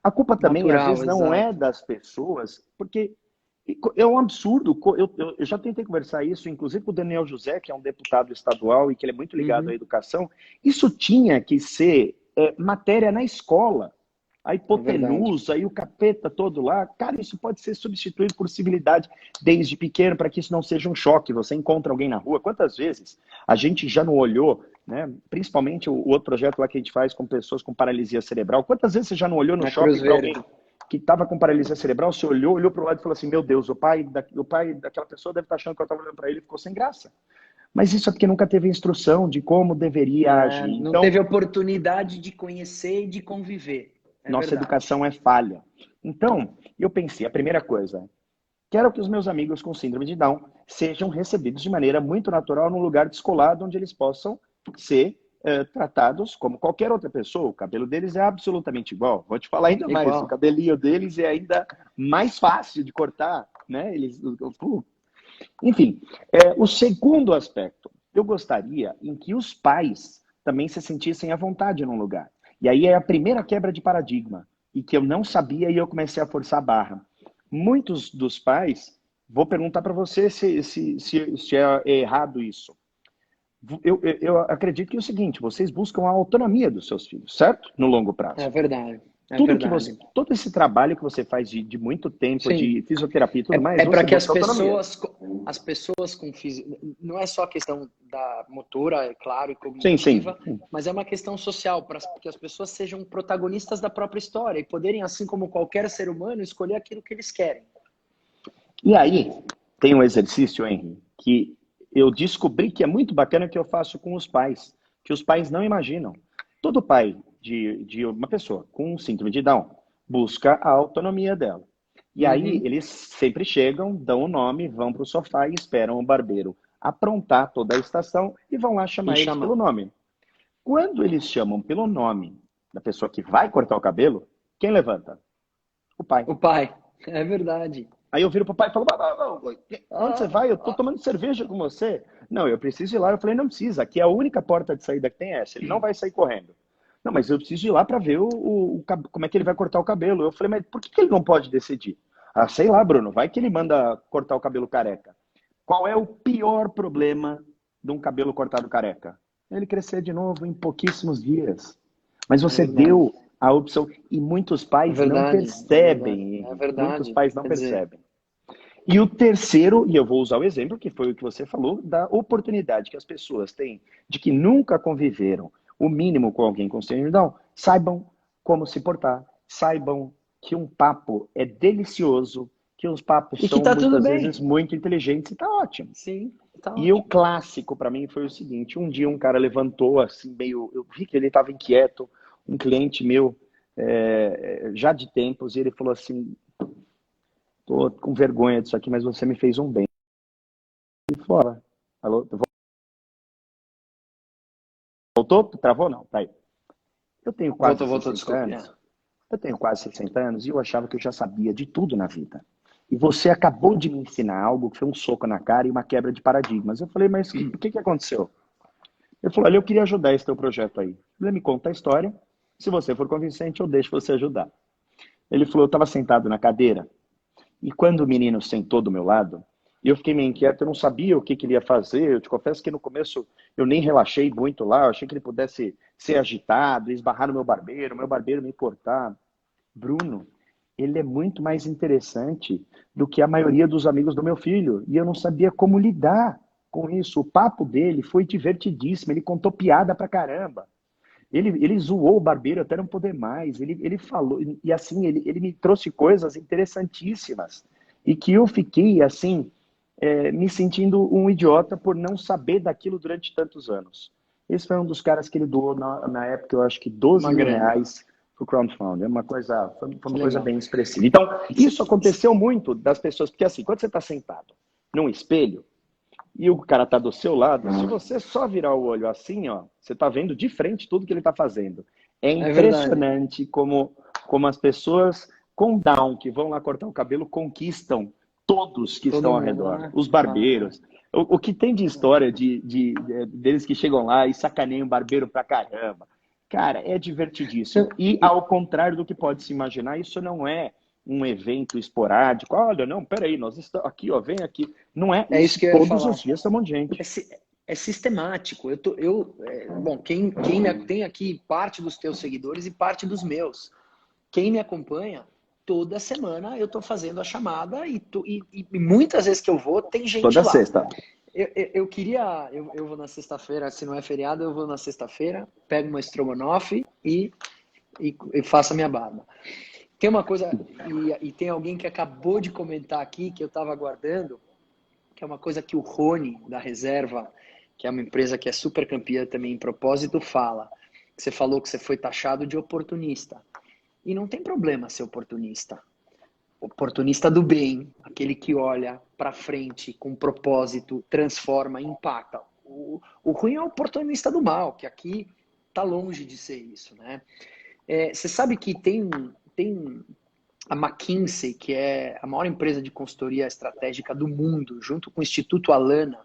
A culpa também, Natural, às vezes, não é exato. das pessoas, porque é um absurdo. Eu já tentei conversar isso, inclusive com o Daniel José, que é um deputado estadual e que ele é muito ligado à educação. Isso tinha que ser matéria na escola. A É verdade. hipotenusa e o capeta todo lá, cara, isso pode ser substituído por civilidade desde pequeno, para que isso não seja um choque. Você encontra alguém na rua, quantas vezes a gente já não olhou, né? Principalmente o outro projeto lá que a gente faz com pessoas com paralisia cerebral, quantas vezes você já não olhou no Na Cruz shopping para alguém Verde. que estava com paralisia cerebral, você olhou para o lado e falou assim, meu Deus, o pai daquela pessoa deve estar achando que eu estava olhando para ele e ficou sem graça. Mas isso é porque nunca teve instrução de como deveria agir. Não Então, teve oportunidade de conhecer e de conviver. É nossa verdade. educação é falha. Então, eu pensei, a primeira coisa, quero que os meus amigos com síndrome de Down sejam recebidos de maneira muito natural num lugar descolado onde eles possam ser tratados como qualquer outra pessoa. O cabelo deles é absolutamente igual. Vou te falar ainda mais, o Igual. cabelinho deles é ainda mais fácil de cortar, né? Enfim, o segundo aspecto, eu gostaria em que os pais também se sentissem à vontade num lugar. E aí é a primeira quebra de paradigma, e que eu não sabia e eu comecei a forçar a barra. Muitos dos pais, vou perguntar para você se é errado isso. Eu acredito que é o seguinte, vocês buscam a autonomia dos seus filhos, certo? No longo prazo. É verdade. É verdade. Todo esse trabalho que você faz de muito tempo, Sim. de fisioterapia e tudo mais, É para você que busca autonomia. as pessoas com não é só a questão da motora, é claro, e Sim, sim. cognitiva, mas é uma questão social, para que as pessoas sejam protagonistas da própria história e poderem, assim como qualquer ser humano, escolher aquilo que eles querem. E aí, tem um exercício, Henry, que eu descobri que é muito bacana que eu faço com os pais, que os pais não imaginam. Todo pai de uma pessoa com síndrome de Down busca a autonomia dela. E aí, Uhum. eles sempre chegam, dão o nome, vão para o sofá e esperam o barbeiro aprontar toda a estação e vão lá E chamar eles pelo chamar. nome. Quando eles chamam pelo nome da pessoa que vai cortar o cabelo, quem levanta? O pai. O pai. É verdade. Aí eu viro pro pai e falo, onde você Ah, vai? Eu tô ah. tomando cerveja com você. Não, eu preciso ir lá. Eu falei, não precisa, aqui é a única porta de saída que tem é essa. Ele não vai sair correndo. Não, mas eu preciso ir lá para ver como é que ele vai cortar o cabelo. Eu falei, mas por que ele não pode decidir? Ah, sei lá, Bruno, vai que ele manda cortar o cabelo careca. Qual é o pior problema de um cabelo cortado careca? Ele crescer de novo em pouquíssimos dias. Mas É você verdade. deu a opção, e muitos É pais não verdade. É verdade. percebem, É Henrique. Muitos verdade. pais não Quer dizer, percebem. E o terceiro, e eu vou usar o exemplo, que foi o que você falou, da oportunidade que as pessoas têm de que nunca conviveram o mínimo com alguém com síndrome de Down, saibam como se portar, saibam que um papo é delicioso, que os papos e que são tá tudo muitas vezes bem. muito inteligentes e tá ótimo. Sim, tá E o ótimo. clássico para mim foi o seguinte, um dia um cara levantou assim, meio, eu vi que ele estava inquieto, um cliente meu, já de tempos, e ele falou assim, tô com vergonha disso aqui, mas você me fez um bem. Voltou? Travou? Não, tá aí. Eu tenho quase Voltou, 60 desculpe. anos. Eu tenho quase 60 anos e eu achava que eu já sabia de tudo na vida. E você acabou de me ensinar algo que foi um soco na cara e uma quebra de paradigmas. Eu falei, mas o que aconteceu? Ele falou, olha, eu queria ajudar esse teu projeto aí. Ele me conta a história. Se você for convincente, eu deixo você ajudar. Ele falou, eu estava sentado na cadeira e quando o menino sentou do meu lado, eu fiquei meio inquieto, eu não sabia o que ele ia fazer. Eu te confesso que no começo eu nem relaxei muito lá, eu achei que ele pudesse ser agitado, esbarrar no meu barbeiro me cortar. Bruno, ele é muito mais interessante do que a maioria dos amigos do meu filho. E eu não sabia como lidar com isso. O papo dele foi divertidíssimo. Ele contou piada pra caramba. Ele zoou o barbeiro até não poder mais. Ele falou, e assim, ele me trouxe coisas interessantíssimas. E que eu fiquei, assim, me sentindo um idiota por não saber daquilo durante tantos anos. Esse foi um dos caras que ele doou na época, eu acho que 12 Uma mil grana. reais para o crowdfunding. Foi Que uma coisa legal. bem expressiva. Então, isso aconteceu muito das pessoas, porque assim, quando você está sentado num espelho e o cara está do seu lado, se você só virar o olho assim, ó, você está vendo de frente tudo que ele está fazendo. É É verdade. impressionante como as pessoas com Down que vão lá cortar o cabelo conquistam todos que Todo estão ao mundo, redor, né? os Ah, barbeiros. O que tem de história deles que chegam lá e sacaneiam o barbeiro pra caramba. Cara, é Você- divertidíssimo. E ao contrário do que pode se imaginar, isso não é um evento esporádico. Olha, não, peraí, nós estamos aqui, ó, vem aqui. Não é É isso isso. que eu ia Todos os falar. dias estamos de É, gente. é sistemático. Bom, tem aqui parte dos teus seguidores e parte dos meus. Quem me acompanha, toda semana eu estou fazendo a chamada e muitas vezes que eu vou, tem gente Toda lá. sexta. Eu vou na sexta-feira, se não é feriado, eu vou na sexta-feira, pego uma estrogonofe e faço a minha barba. Tem uma coisa, e tem alguém que acabou de comentar aqui, que eu estava aguardando, que é uma coisa que o Rony, da Reserva, que é uma empresa que é super campeã também em propósito, fala. Você falou que você foi taxado de oportunista. E não tem problema ser oportunista. Oportunista do bem, aquele que olha para frente com propósito, transforma, impacta. O ruim é o oportunista do mal, que aqui está longe de ser isso, né? Você sabe que tem a McKinsey, que é a maior empresa de consultoria estratégica do mundo, junto com o Instituto Alana,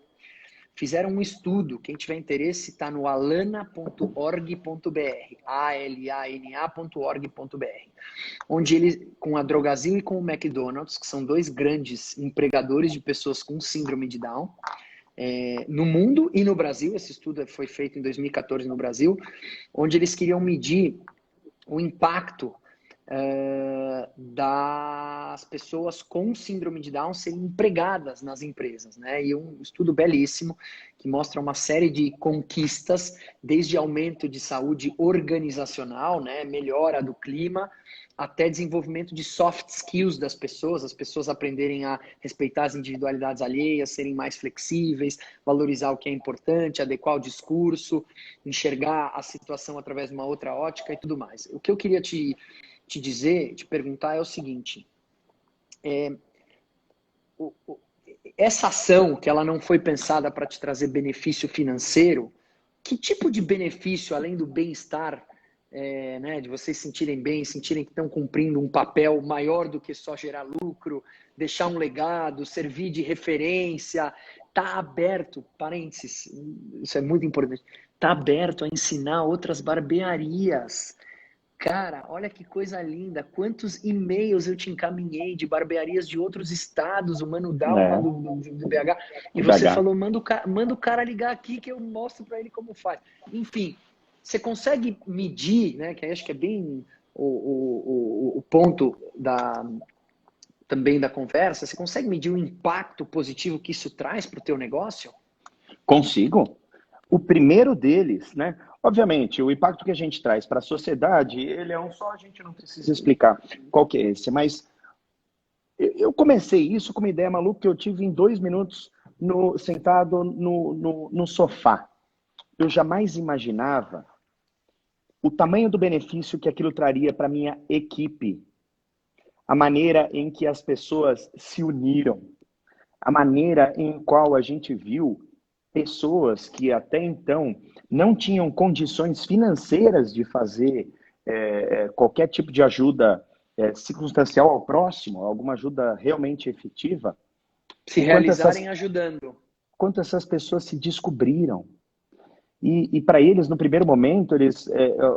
fizeram um estudo. Quem tiver interesse está no alana.org.br, alana.org.br, onde eles, com a Drogasil e com o McDonald's, que são dois grandes empregadores de pessoas com síndrome de Down, no mundo e no Brasil. Esse estudo foi feito em 2014 no Brasil, onde eles queriam medir o impacto das pessoas com síndrome de Down serem empregadas nas empresas, né? E um estudo belíssimo que mostra uma série de conquistas, desde aumento de saúde organizacional, né? Melhora do clima, até desenvolvimento de soft skills das pessoas, as pessoas aprenderem a respeitar as individualidades alheias, serem mais flexíveis, valorizar o que é importante, adequar o discurso, enxergar a situação através de uma outra ótica e tudo mais. O que eu queria te dizer, te perguntar é o seguinte: essa ação que ela não foi pensada para te trazer benefício financeiro, que tipo de benefício, além do bem-estar, né, de vocês se sentirem bem, sentirem que estão cumprindo um papel maior do que só gerar lucro, deixar um legado, servir de referência, está aberto, parênteses, isso é muito importante, está aberto a ensinar outras barbearias. Cara, olha que coisa linda. Quantos e-mails eu te encaminhei de barbearias de outros estados, o Mano Dalma É, do BH, e você BH. falou, manda o cara ligar aqui que eu mostro para ele como faz. Enfim, você consegue medir, né, que acho que é bem o ponto também da conversa, você consegue medir o impacto positivo que isso traz para o teu negócio? Consigo. O primeiro deles, né? Obviamente, o impacto que a gente traz para a sociedade, ele é um só, a gente não precisa explicar qual que é esse, mas eu comecei isso com uma ideia maluca que eu tive em 2 minutos sentado no sofá. Eu jamais imaginava o tamanho do benefício que aquilo traria para minha equipe, a maneira em que as pessoas se uniram, a maneira em qual a gente viu pessoas que até então não tinham condições financeiras de fazer qualquer tipo de ajuda circunstancial ao próximo, alguma ajuda realmente efetiva, Se realizarem ajudando. quanto essas pessoas se descobriram. E para eles, no primeiro momento,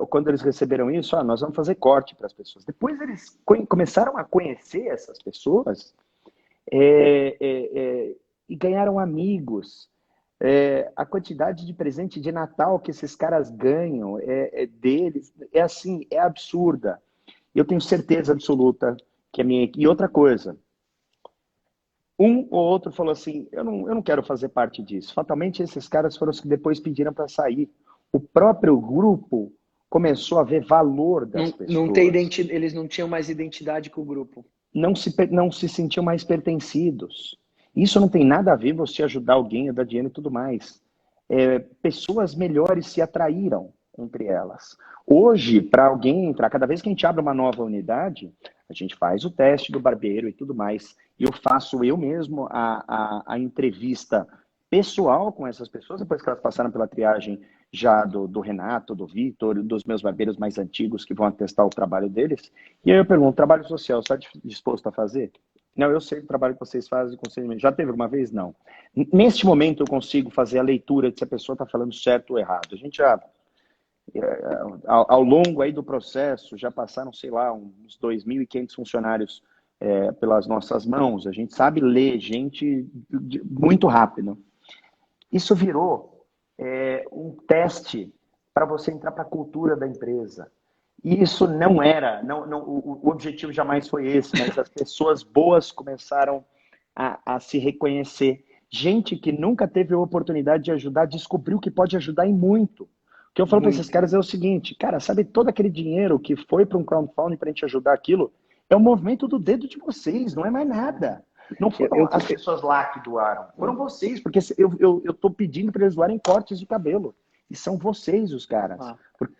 quando eles receberam isso, nós vamos fazer corte para as pessoas. Depois eles começaram a conhecer essas pessoas e ganharam amigos. A quantidade de presente de Natal que esses caras ganham deles assim, é absurda. Eu tenho certeza absoluta que a minha... E outra coisa, um ou outro falou assim, eu não quero fazer parte disso. Fatalmente, esses caras foram os que depois pediram para sair. O próprio grupo começou a ver valor das pessoas. Eles não tinham mais identidade com o grupo. Não se sentiam mais pertencidos. Isso não tem nada a ver você ajudar alguém a dar dinheiro e tudo mais. Pessoas melhores se atraíram entre elas. Hoje, para alguém entrar, cada vez que a gente abre uma nova unidade, a gente faz o teste do barbeiro e tudo mais. E eu faço eu mesmo a entrevista pessoal com essas pessoas, depois que elas passaram pela triagem já do Renato, do Vitor, dos meus barbeiros mais antigos que vão atestar o trabalho deles. E aí eu pergunto, trabalho social, você está disposto a fazer? Não, eu sei o trabalho que vocês fazem com conselho. Já teve alguma vez? Não. Neste momento eu consigo fazer a leitura de se a pessoa está falando certo ou errado. A gente já, ao longo aí do processo, já passaram, sei lá, uns 2.500 funcionários pelas nossas mãos. A gente sabe ler gente muito rápido. Isso virou um teste para você entrar para a cultura da empresa. E isso não era, o objetivo jamais foi esse, mas as pessoas boas começaram a se reconhecer. Gente que nunca teve a oportunidade de ajudar, descobriu que pode ajudar em muito. O que eu falo para esses caras é o seguinte, cara, sabe todo aquele dinheiro que foi para um crowdfunding para a gente ajudar aquilo, é o movimento do dedo de vocês, não é mais nada. Não foram as pessoas lá que doaram, foram vocês, porque eu estou pedindo para eles doarem cortes de cabelo. E são vocês os caras.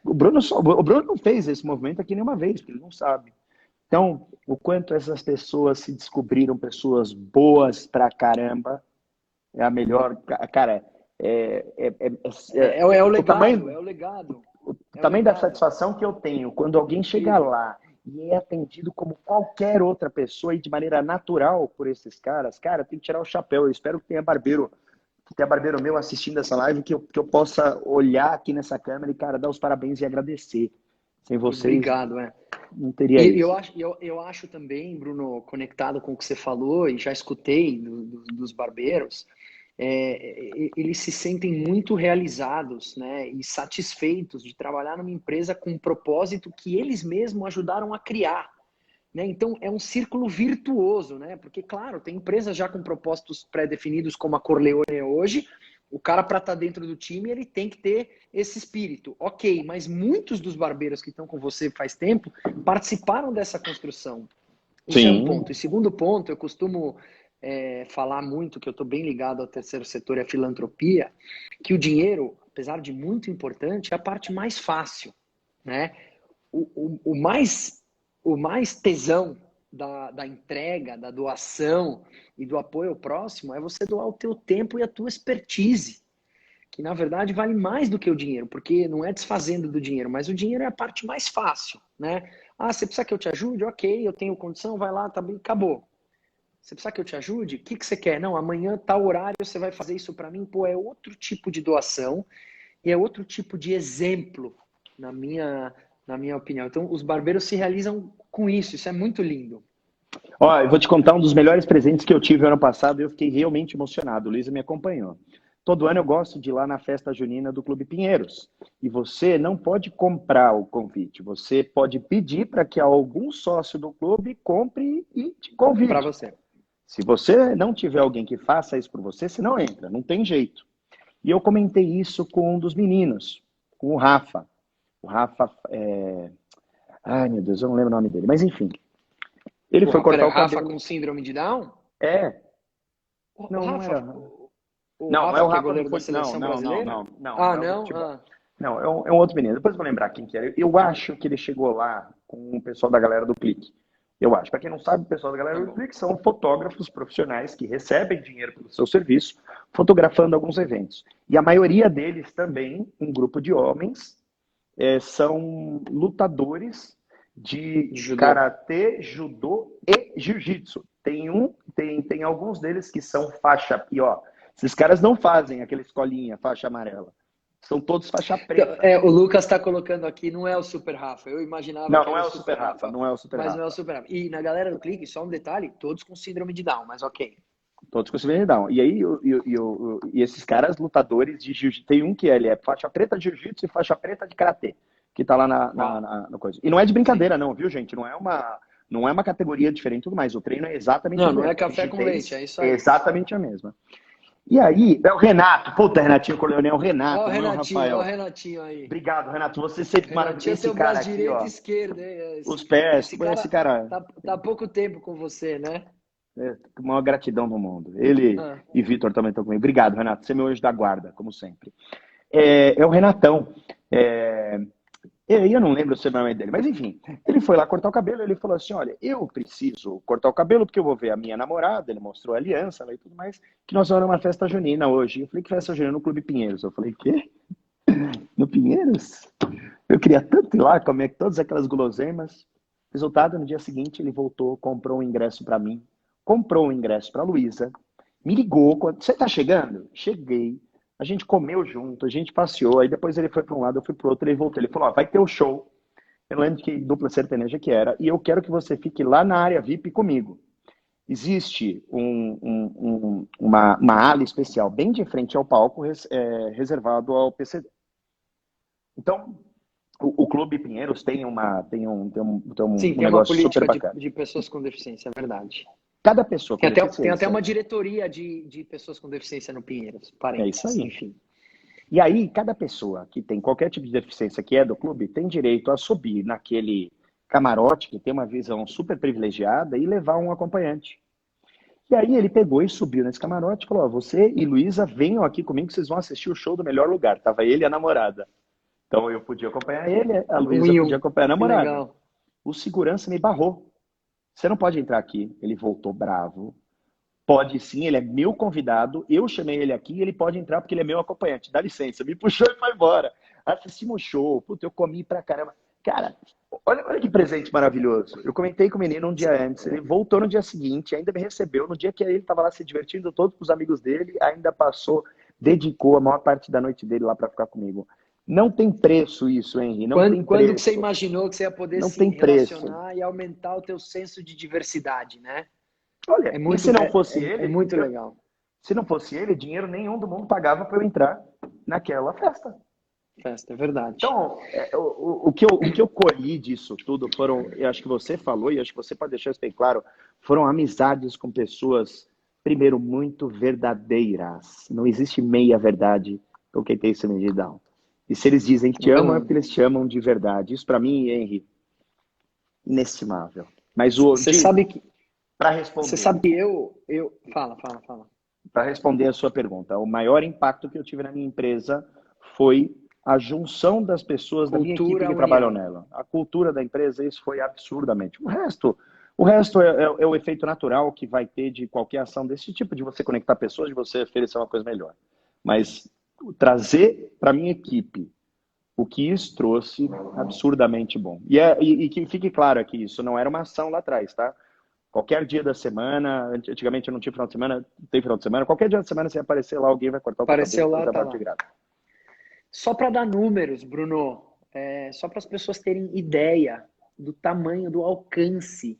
O Bruno não fez esse movimento aqui nenhuma vez, porque ele não sabe. Então, o quanto essas pessoas se descobriram pessoas boas pra caramba, é a melhor... Cara, o legado, é o legado. O tamanho da satisfação que eu tenho quando alguém chega lá e é atendido como qualquer outra pessoa e de maneira natural por esses caras, cara, tem que tirar o chapéu. Eu espero que tenha barbeiro meu assistindo essa live, que eu possa olhar aqui nessa câmera e, cara, dar os parabéns e agradecer. Sem vocês, obrigado, não teria isso. Eu acho também, Bruno, conectado com o que você falou, e já escutei dos barbeiros, eles se sentem muito realizados, né, e satisfeitos de trabalhar numa empresa com um propósito que eles mesmos ajudaram a criar. Né? Então, é um círculo virtuoso, né? Porque, claro, tem empresas já com propósitos pré-definidos, como a Corleone é hoje. O cara, para estar dentro do time, ele tem que ter esse espírito. Ok, mas muitos dos barbeiros que estão com você faz tempo participaram dessa construção. Isso é um ponto. E segundo ponto, eu costumo falar muito, que eu estou bem ligado ao terceiro setor e à filantropia, que o dinheiro, apesar de muito importante, é a parte mais fácil. Né? O mais tesão da entrega, da doação e do apoio ao próximo é você doar o teu tempo e a tua expertise, que na verdade vale mais do que o dinheiro, porque não é desfazendo do dinheiro, mas o dinheiro é a parte mais fácil, né? Você precisa que eu te ajude? Ok, eu tenho condição, vai lá, tá bem, acabou. Você precisa que eu te ajude? O que você quer? Não, amanhã, tal horário, você vai fazer isso para mim? Pô, é outro tipo de doação e é outro tipo de exemplo, na minha opinião. Então, os barbeiros se realizam com isso é muito lindo. Ó, eu vou te contar um dos melhores presentes que eu tive ano passado e eu fiquei realmente emocionado. O Luísa me acompanhou. Todo ano eu gosto de ir lá na festa junina do Clube Pinheiros. E você não pode comprar o convite. Você pode pedir para que algum sócio do clube compre e te convide. Para você. Se você não tiver alguém que faça isso por você, você não entra. Não tem jeito. E eu comentei isso com um dos meninos, com o Rafa. O Rafa Ai, meu Deus, eu não lembro o nome dele. Mas, enfim. Ele foi cortar o cabelo. Rafa com síndrome de Down? Não, Rafa, não era. Não, é o Rafa goleiro da seleção brasileira? Não. Não? Não, é um outro menino. Depois eu vou lembrar quem que era. Eu acho que ele chegou lá com o pessoal da galera do Clique. Eu acho. Para quem não sabe, o pessoal da Galera do Clique são fotógrafos profissionais que recebem dinheiro pelo seu serviço, fotografando alguns eventos. E a maioria deles também, um grupo de homens, são lutadores de Judô. karatê, judô e jiu-jitsu. Tem alguns deles que são faixa, e ó, esses caras não fazem aquela escolinha, faixa amarela. São todos faixa Então, preta. o Lucas está colocando aqui, não é o Super Rafa. Eu imaginava Não, que não era é o o Super Super Rafa, Rafa, não é o Super mas não é o Rafa. Super Rafa. E na galera do Clique, só um detalhe, todos com síndrome de Down, mas ok. Todos com síndrome de Down. E aí, e esses caras lutadores de jiu-jitsu, tem um que ele é faixa preta de jiu-jitsu e faixa preta de karatê, que tá lá Uau. na coisa. E não é de Sim. brincadeira, não, viu, gente? Não é uma categoria diferente e tudo mais. O treino é exatamente o Não, não é mesmo. A café com leite, rigidez é isso é aí. exatamente a mesma. E aí, é o Renato. Puta, Renatinho Corleone, é o Ó o Renato, não é o Renatinho, ó o Rafael. Renatinho aí. Obrigado, Renato. Você sempre maravilhoso. Renatinho é Esse teu cara braço aqui, direito e ó. esquerdo, hein? Os pés, Esse esse cara cara, tá há pouco tempo com você, né? com a maior gratidão do mundo. Ele Ah, e Vitor também estão comigo. Obrigado, Renato. Você é meu anjo da guarda, como sempre. É o Renatão. É, eu não lembro o sobrenome dele, mas enfim, ele foi lá cortar o cabelo, ele falou assim, olha, eu preciso cortar o cabelo porque eu vou ver a minha namorada, ele mostrou a aliança lá e tudo mais, que nós vamos numa festa junina hoje. Eu falei, que festa junina? No Clube Pinheiros. Eu falei, quê? No Pinheiros? Eu queria tanto ir lá, comer todas aquelas guloseimas. Resultado, no dia seguinte, ele voltou, comprou um ingresso para mim, comprou um ingresso para Luísa, me ligou, você tá chegando? Cheguei. A gente comeu junto, a gente passeou, aí depois ele foi para um lado, eu fui para o outro, ele voltou. Ele falou, ó, vai ter o show, eu não lembro que dupla sertaneja que era, e eu quero que você fique lá na área VIP comigo. Existe uma ala especial bem de frente ao palco, reservado ao PCD. Então, o Clube Pinheiros tem um sim, tem uma negócio super política bacana. de pessoas com deficiência, é verdade. Cada pessoa com Tem até deficiência, uma diretoria de pessoas com deficiência no Pinheiros, é isso parênteses, aí. enfim. E aí, cada pessoa que tem qualquer tipo de deficiência que é do clube tem direito a subir naquele camarote que tem uma visão super privilegiada e levar um acompanhante. E aí ele pegou e subiu nesse camarote e falou, ó, você e Luísa venham aqui comigo que vocês vão assistir o show do melhor lugar. Tava ele e a namorada. Então eu podia acompanhar ele, a Um Luísa e podia um, acompanhar a que namorada. legal. O segurança me barrou. Você não pode entrar aqui. Ele voltou bravo. Pode sim, ele é meu convidado. Eu chamei ele aqui e ele pode entrar porque ele é meu acompanhante. Dá licença. Me puxou e foi embora. Assistimos o show. Puta, eu comi pra caramba. Cara, olha que presente maravilhoso. Eu comentei com o menino um dia antes. Ele voltou no dia seguinte, ainda me recebeu. No dia que ele estava lá se divertindo todo com os amigos dele, ainda passou, dedicou a maior parte da noite dele lá para ficar comigo. Não tem preço isso, Henry. Não tem Quando que você preço. imaginou que você ia poder Não se tem preço. relacionar e aumentar o teu senso de diversidade, né? Olha, e se não fosse É ele, muito legal. se não fosse ele, dinheiro nenhum do mundo pagava para eu entrar naquela festa. Festa, é verdade. Então, o que eu colhi disso tudo foram, eu acho que você falou, e acho que você pode deixar isso bem claro, foram amizades com pessoas, primeiro, muito verdadeiras. Não existe meia verdade com quem tem síndrome de Down. E se eles dizem que te amam, é porque eles te amam de verdade. Isso, para mim, Henry, inestimável. Mas Você sabe que para você responder, sabe que fala. para responder a sua pergunta, o maior impacto que eu tive na minha empresa foi a junção das pessoas da minha equipe Cultura, que trabalham união. nela. A cultura da empresa, isso foi absurdamente. O resto é o efeito natural que vai ter de qualquer ação desse tipo, de você conectar pessoas, de você oferecer uma coisa melhor. Mas trazer para minha equipe o que isso trouxe, absurdamente bom. E que fique claro aqui, isso não era uma ação lá atrás, tá? Qualquer dia da semana, antigamente eu não tinha final de semana, tem final de semana, qualquer dia da semana você aparecer lá, alguém vai cortar o teu cabelo Apareceu e lá, fazer a tá parte de lá. graça. Só para dar números, Bruno, só para as pessoas terem ideia do tamanho, do alcance.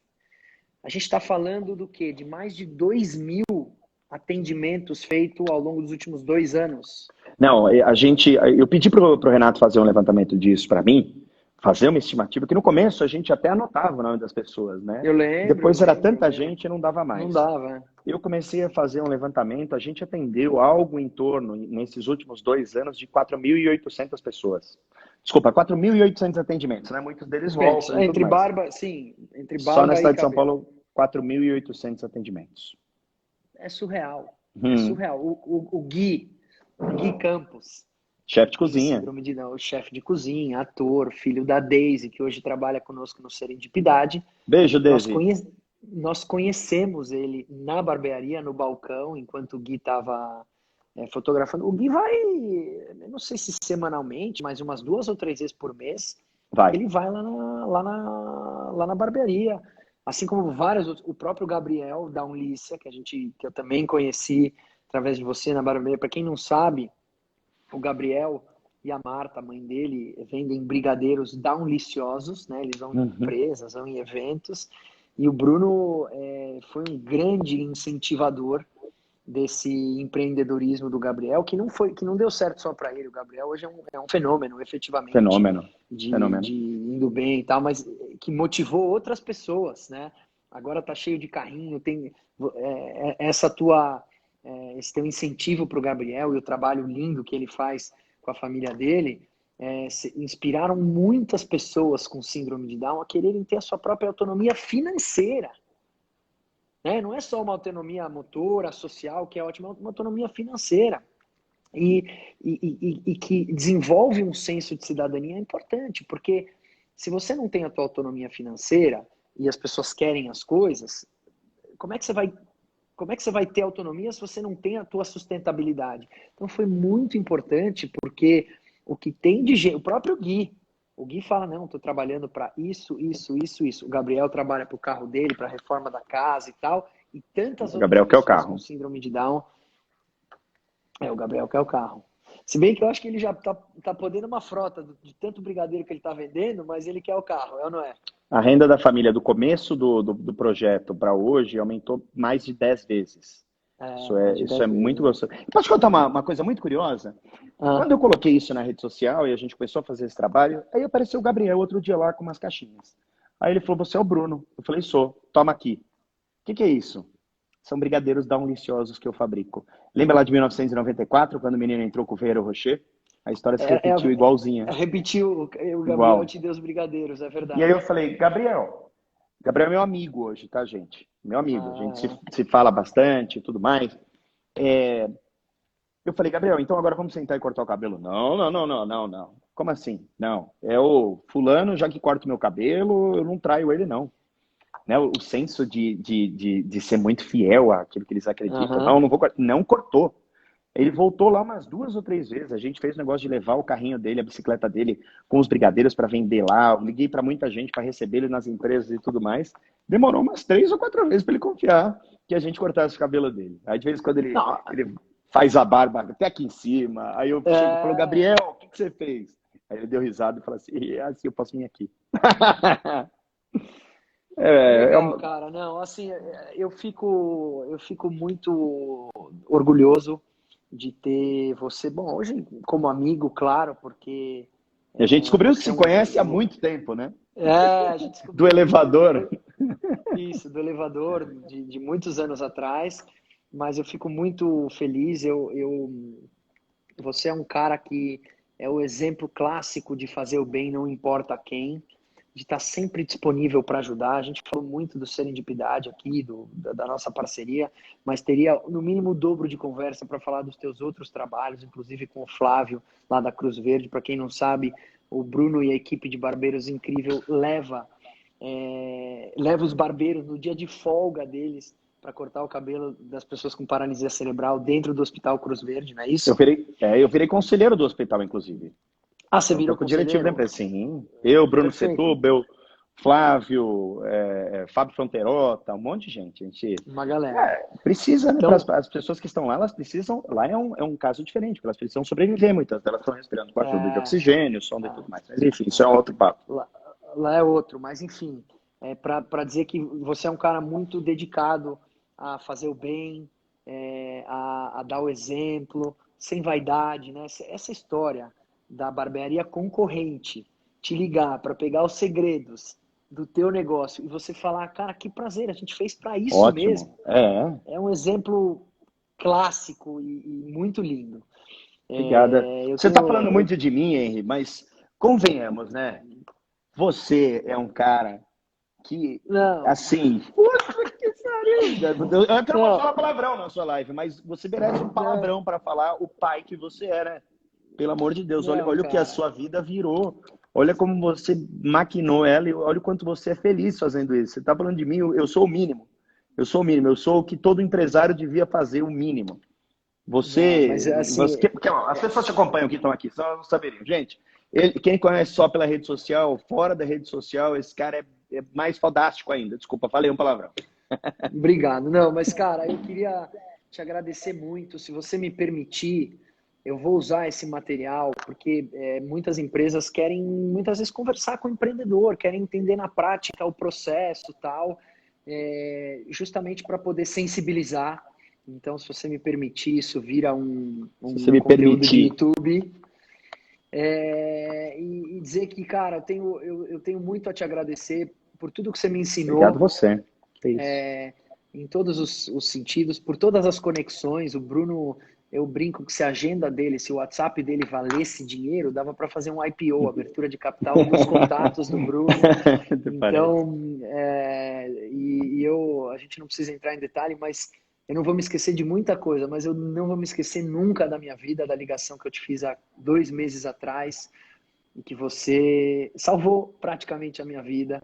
A gente está falando do quê? De mais de 2.000 atendimentos feitos ao longo dos últimos 2 anos. Não, eu pedi pro Renato fazer um levantamento disso para mim, fazer uma estimativa, que no começo a gente até anotava o nome das pessoas, né? Eu lembro, eu Depois era lembro, eu tanta lembro. gente, não dava Não mais. dava, né? Eu comecei a fazer um levantamento, a gente atendeu algo em torno, nesses últimos 2 anos, de 4.800 pessoas. Desculpa, 4.800 atendimentos, né? Muitos deles voltam e tudo Entre mais. barba, sim, entre Só na barba e cidade de São cabelo. Paulo, 4.800 atendimentos. É surreal. É Hum. surreal. O Gui Campos, Chefe de tem cozinha. síndrome de Down, chefe de cozinha, ator, filho da Daisy, que hoje trabalha conosco no Serendipidade. Beijo, Nós, Daisy. nós conhecemos ele na barbearia, no balcão, enquanto o Gui estava fotografando. O Gui vai, eu não sei se semanalmente, mas umas 2 ou 3 vezes por mês, Vai. ele vai lá na barbearia. Assim como vários outros, o próprio Gabriel da Unlícia, que eu também conheci através de você na barbearia. Para quem não sabe, o Gabriel e a Marta, a mãe dele, vendem brigadeiros deliciosos, né? Eles vão em Uhum. empresas, vão em eventos. E o Bruno foi um grande incentivador desse empreendedorismo do Gabriel, que não deu certo só para ele. O Gabriel hoje é um fenômeno, efetivamente, Fenômeno. de indo bem e tal, mas que motivou outras pessoas, né? Agora tá cheio de carrinho, tem essa tua esse teu incentivo para o Gabriel e o trabalho lindo que ele faz com a família dele, inspiraram muitas pessoas com síndrome de Down a quererem ter a sua própria autonomia financeira. Né? Não é só uma autonomia motora, social, que é ótima, é uma autonomia financeira. E que desenvolve um senso de cidadania importante, porque se você não tem a tua autonomia financeira e as pessoas querem as coisas, como é que você vai ter autonomia se você não tem a tua sustentabilidade? Então foi muito importante, porque o que tem de gente, o próprio Gui, o Gui fala, não, estou trabalhando para isso, isso, isso, isso. O Gabriel trabalha para o carro dele, para a reforma da casa e tal, e tantas O outras Gabriel quer o pessoas com carro. síndrome de Down. O Gabriel quer o carro. Se bem que eu acho que ele já tá podendo uma frota de tanto brigadeiro que ele tá vendendo, mas ele quer o carro, é ou não é? A renda da família do começo do projeto para hoje aumentou mais de 10 vezes. Mais de Isso 10 é muito vezes. gostoso. Posso te contar uma coisa muito curiosa? Ah, Quando eu coloquei isso na rede social e a gente começou a fazer esse trabalho, aí apareceu o Gabriel outro dia lá com umas caixinhas. Aí ele falou, você é o Bruno. Eu falei, sou. Toma aqui. O que é isso? São brigadeiros deliciosos que eu fabrico. Lembra lá de 1994, quando o menino entrou com o Ferrero Rocher? A história se repetiu igualzinha. repetiu, o Gabriel Igual. te deu os brigadeiros, é E aí verdade. eu falei, Gabriel é meu amigo hoje, tá, gente? Meu amigo. A gente Ah, se fala bastante e tudo mais. Eu falei, Gabriel, então agora vamos sentar e cortar o cabelo. Não, não, não, não, não, não. Como assim? Não. É o fulano, já que corta o meu cabelo, eu não traio ele, não. Né? O senso de ser muito fiel àquilo que eles acreditam. aham. Não, não vou cortar. Não cortou. Ele voltou lá umas 2 ou 3 vezes. A gente fez o negócio de levar o carrinho dele, a bicicleta dele, com os brigadeiros para vender lá. Eu liguei para muita gente para receber ele nas empresas e tudo mais. Demorou umas 3 ou 4 vezes para ele confiar que a gente cortasse o cabelo dele. Aí de vez em quando Não, ele faz a barba até aqui em cima. Aí eu chego e falo, é, Gabriel, o que você fez? Aí ele deu risada e falou assim, assim eu posso vir aqui. que É, legal, cara. Não, assim, eu fico muito orgulhoso de ter você, bom, hoje como amigo, claro, porque a gente descobriu que você é se um, conhece há muito tempo, né? a gente Do descobriu elevador. isso, do elevador de muitos anos atrás, mas eu fico muito feliz. Você é um cara que é o exemplo clássico de fazer o bem, não importa quem, de estar sempre disponível para ajudar. A gente falou muito do Serendipidade aqui, da nossa parceria, mas teria no mínimo o dobro de conversa para falar dos teus outros trabalhos, inclusive com o Flávio, lá da Cruz Verde. Para quem não sabe, o Bruno e a equipe de barbeiros incrível leva os barbeiros no dia de folga deles para cortar o cabelo das pessoas com paralisia cerebral dentro do Hospital Cruz Verde, não é Eu isso? virei, eu virei conselheiro do hospital, inclusive. Ah, você Então, virou estou com o diretivo da conselheiro? empresa. Sim. Eu, Bruno Perfeito. Setúbal, Flávio, Fábio Fronterota, um monte de gente. A gente Uma galera. precisa, né? Para Então, as pessoas que estão lá, elas precisam. Lá é um caso diferente, porque elas precisam sobreviver. Muitas delas estão respirando com ajuda de é, oxigênio, sonda e é, tudo mais. Mas, enfim, isso é um outro papo. lá, lá é outro, mas enfim, para dizer que você é um cara muito dedicado a fazer o bem, a dar o exemplo, sem vaidade, né? Essa história da barbearia concorrente te ligar para pegar os segredos do teu negócio e você falar, cara, que prazer, a gente fez para isso mesmo. Ótimo. É. É um exemplo clássico e muito lindo. Obrigada. Eu Você está tenho, falando muito de mim, Henry, mas convenhamos, né? Você é um cara que, não, assim, puta que pariu! Eu até não vou não, falar palavrão na sua live, mas você merece um não. palavrão para falar o pai que você era. Pelo amor de Deus, olha, Não, olha o que a cara. sua vida virou. Olha como você maquinou ela e olha o quanto você é feliz fazendo isso. Você está falando de mim, eu sou o mínimo. Eu sou o mínimo, eu sou o que todo empresário devia fazer, o mínimo. Não, mas assim, Porque, ó, as pessoas que acompanham que estão aqui, só não saberiam. Gente, quem conhece só pela rede social, fora da rede social, esse cara é mais fodástico ainda. Desculpa, falei um palavrão. obrigado. Não, mas cara, eu queria te agradecer muito. Se você me permitir, eu vou usar esse material porque muitas empresas querem muitas vezes conversar com o empreendedor, querem entender na prática o processo, tal, justamente para poder sensibilizar. Então, se você me permitir, isso vira Se você um me conteúdo de permitir. YouTube. E dizer que, cara, eu tenho muito a te agradecer por tudo que você me Obrigado ensinou, você. É isso. em todos os sentidos, por todas as conexões. O Bruno, eu brinco que se a agenda dele, se o WhatsApp dele valesse dinheiro, dava para fazer um IPO, abertura de capital, nos contatos do Bruno. Até parece. Então, a gente não precisa entrar em detalhe, mas eu não vou me esquecer de muita coisa, mas eu não vou me esquecer nunca da minha vida, da ligação que eu te fiz há 2 meses atrás, e que você salvou praticamente a minha vida.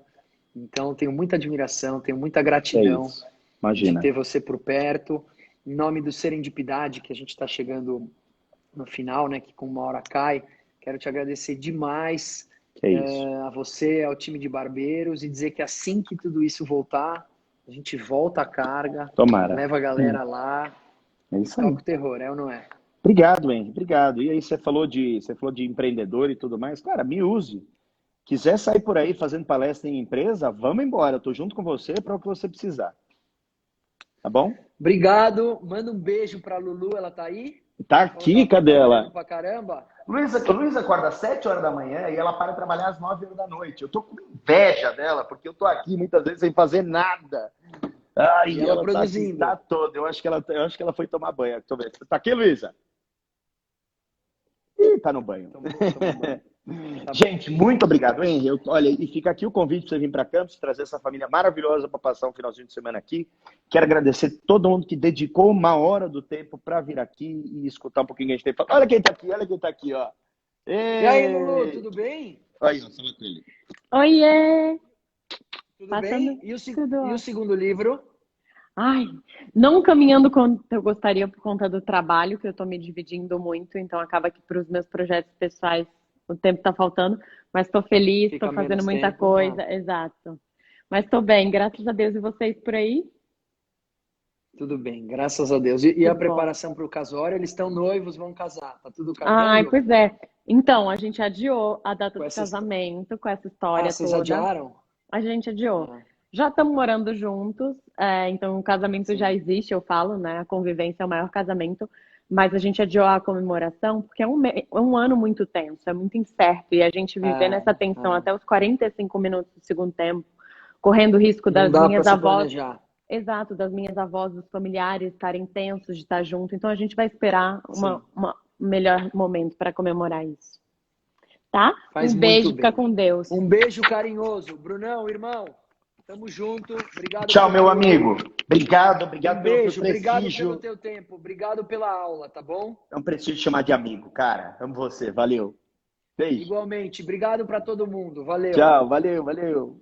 Então, tenho muita admiração, tenho muita É gratidão isso. de Imagina. ter você por perto. Em nome do Serendipidade, que a gente está chegando no final, né, que com uma hora cai, quero te agradecer demais, Que é isso. a você, ao time de barbeiros, e dizer que assim que tudo isso voltar, a gente volta à carga, Tomara. leva a galera lá É e isso aí. toca o terror, é ou não é? Obrigado, Henry. Obrigado. E aí você falou de empreendedor e tudo mais. Cara, me use. Quiser sair por aí fazendo palestra em empresa, vamos embora. Eu tô junto com você para o que você precisar. Tá bom? Obrigado, manda um beijo pra Lulu, ela tá aí? Tá Falou que ela aqui, tá cadê trabalhando ela? pra caramba. Luísa acorda às 7 horas da manhã e ela para de trabalhar às 9 horas da noite. Eu tô com inveja dela, porque eu tô aqui muitas vezes sem fazer nada. E Ai, ela ela tá aqui, tá produzindo. toda. Eu acho que ela foi tomar banho. Deixa eu ver. Tá aqui, Luísa? Ih, tá no banho. Tomou banho. Tá bom. Gente, muito obrigado, Henry. Olha, e fica aqui o convite para você vir para Campos, trazer essa família maravilhosa para passar um finalzinho de semana aqui. Quero agradecer todo mundo que dedicou uma hora do tempo para vir aqui e escutar um pouquinho que a gente tem falado. Olha quem tá aqui, ó. E aí, Lulu, Ei! tudo bem? Aí, ó, fala com ele. Oiê! Tudo Passando bem? E tudo o ótimo. segundo livro? Ai, não caminhando quanto eu gostaria por conta do trabalho, que eu tô me dividindo muito, então acaba que para os meus projetos pessoais o tempo tá faltando, mas tô feliz, tô Fica fazendo menos muita tempo. Ah, coisa, exato. Mas tô bem, graças a Deus. E vocês por aí? tudo bem, graças a Deus. E Que a bom. preparação para o casório? Eles estão noivos, vão casar. Tá tudo Ai, caminhando? pois é. Então, a gente adiou a data Com do essa... casamento com essa Ah, história vocês toda. adiaram? A gente adiou. Ah, Já estamos morando juntos, então o casamento já sim. existe, eu falo, né? A convivência é o maior casamento, mas a gente adiou a comemoração porque é um ano muito tenso, é muito incerto, e a gente viver Ah, nessa tensão ah. até os 45 minutos do segundo tempo, correndo o risco Não das dá para minhas se avós, planejar. exato, das minhas avós, dos familiares estarem tensos de estar junto, então a gente vai esperar Sim, um melhor momento para comemorar isso, tá? faz Um muito beijo, fica bem. com Deus. Um beijo carinhoso. Brunão, irmão, tamo junto. Obrigado Tchau, por meu tudo aí. amigo. Obrigado, Um obrigado pelo beijo, obrigado pelo prestígio. teu tempo, obrigado pela aula, tá bom? É um prestígio chamar de amigo, cara. Amo você. Valeu. Beijo. Igualmente, obrigado para todo mundo. Valeu. Tchau, valeu, valeu.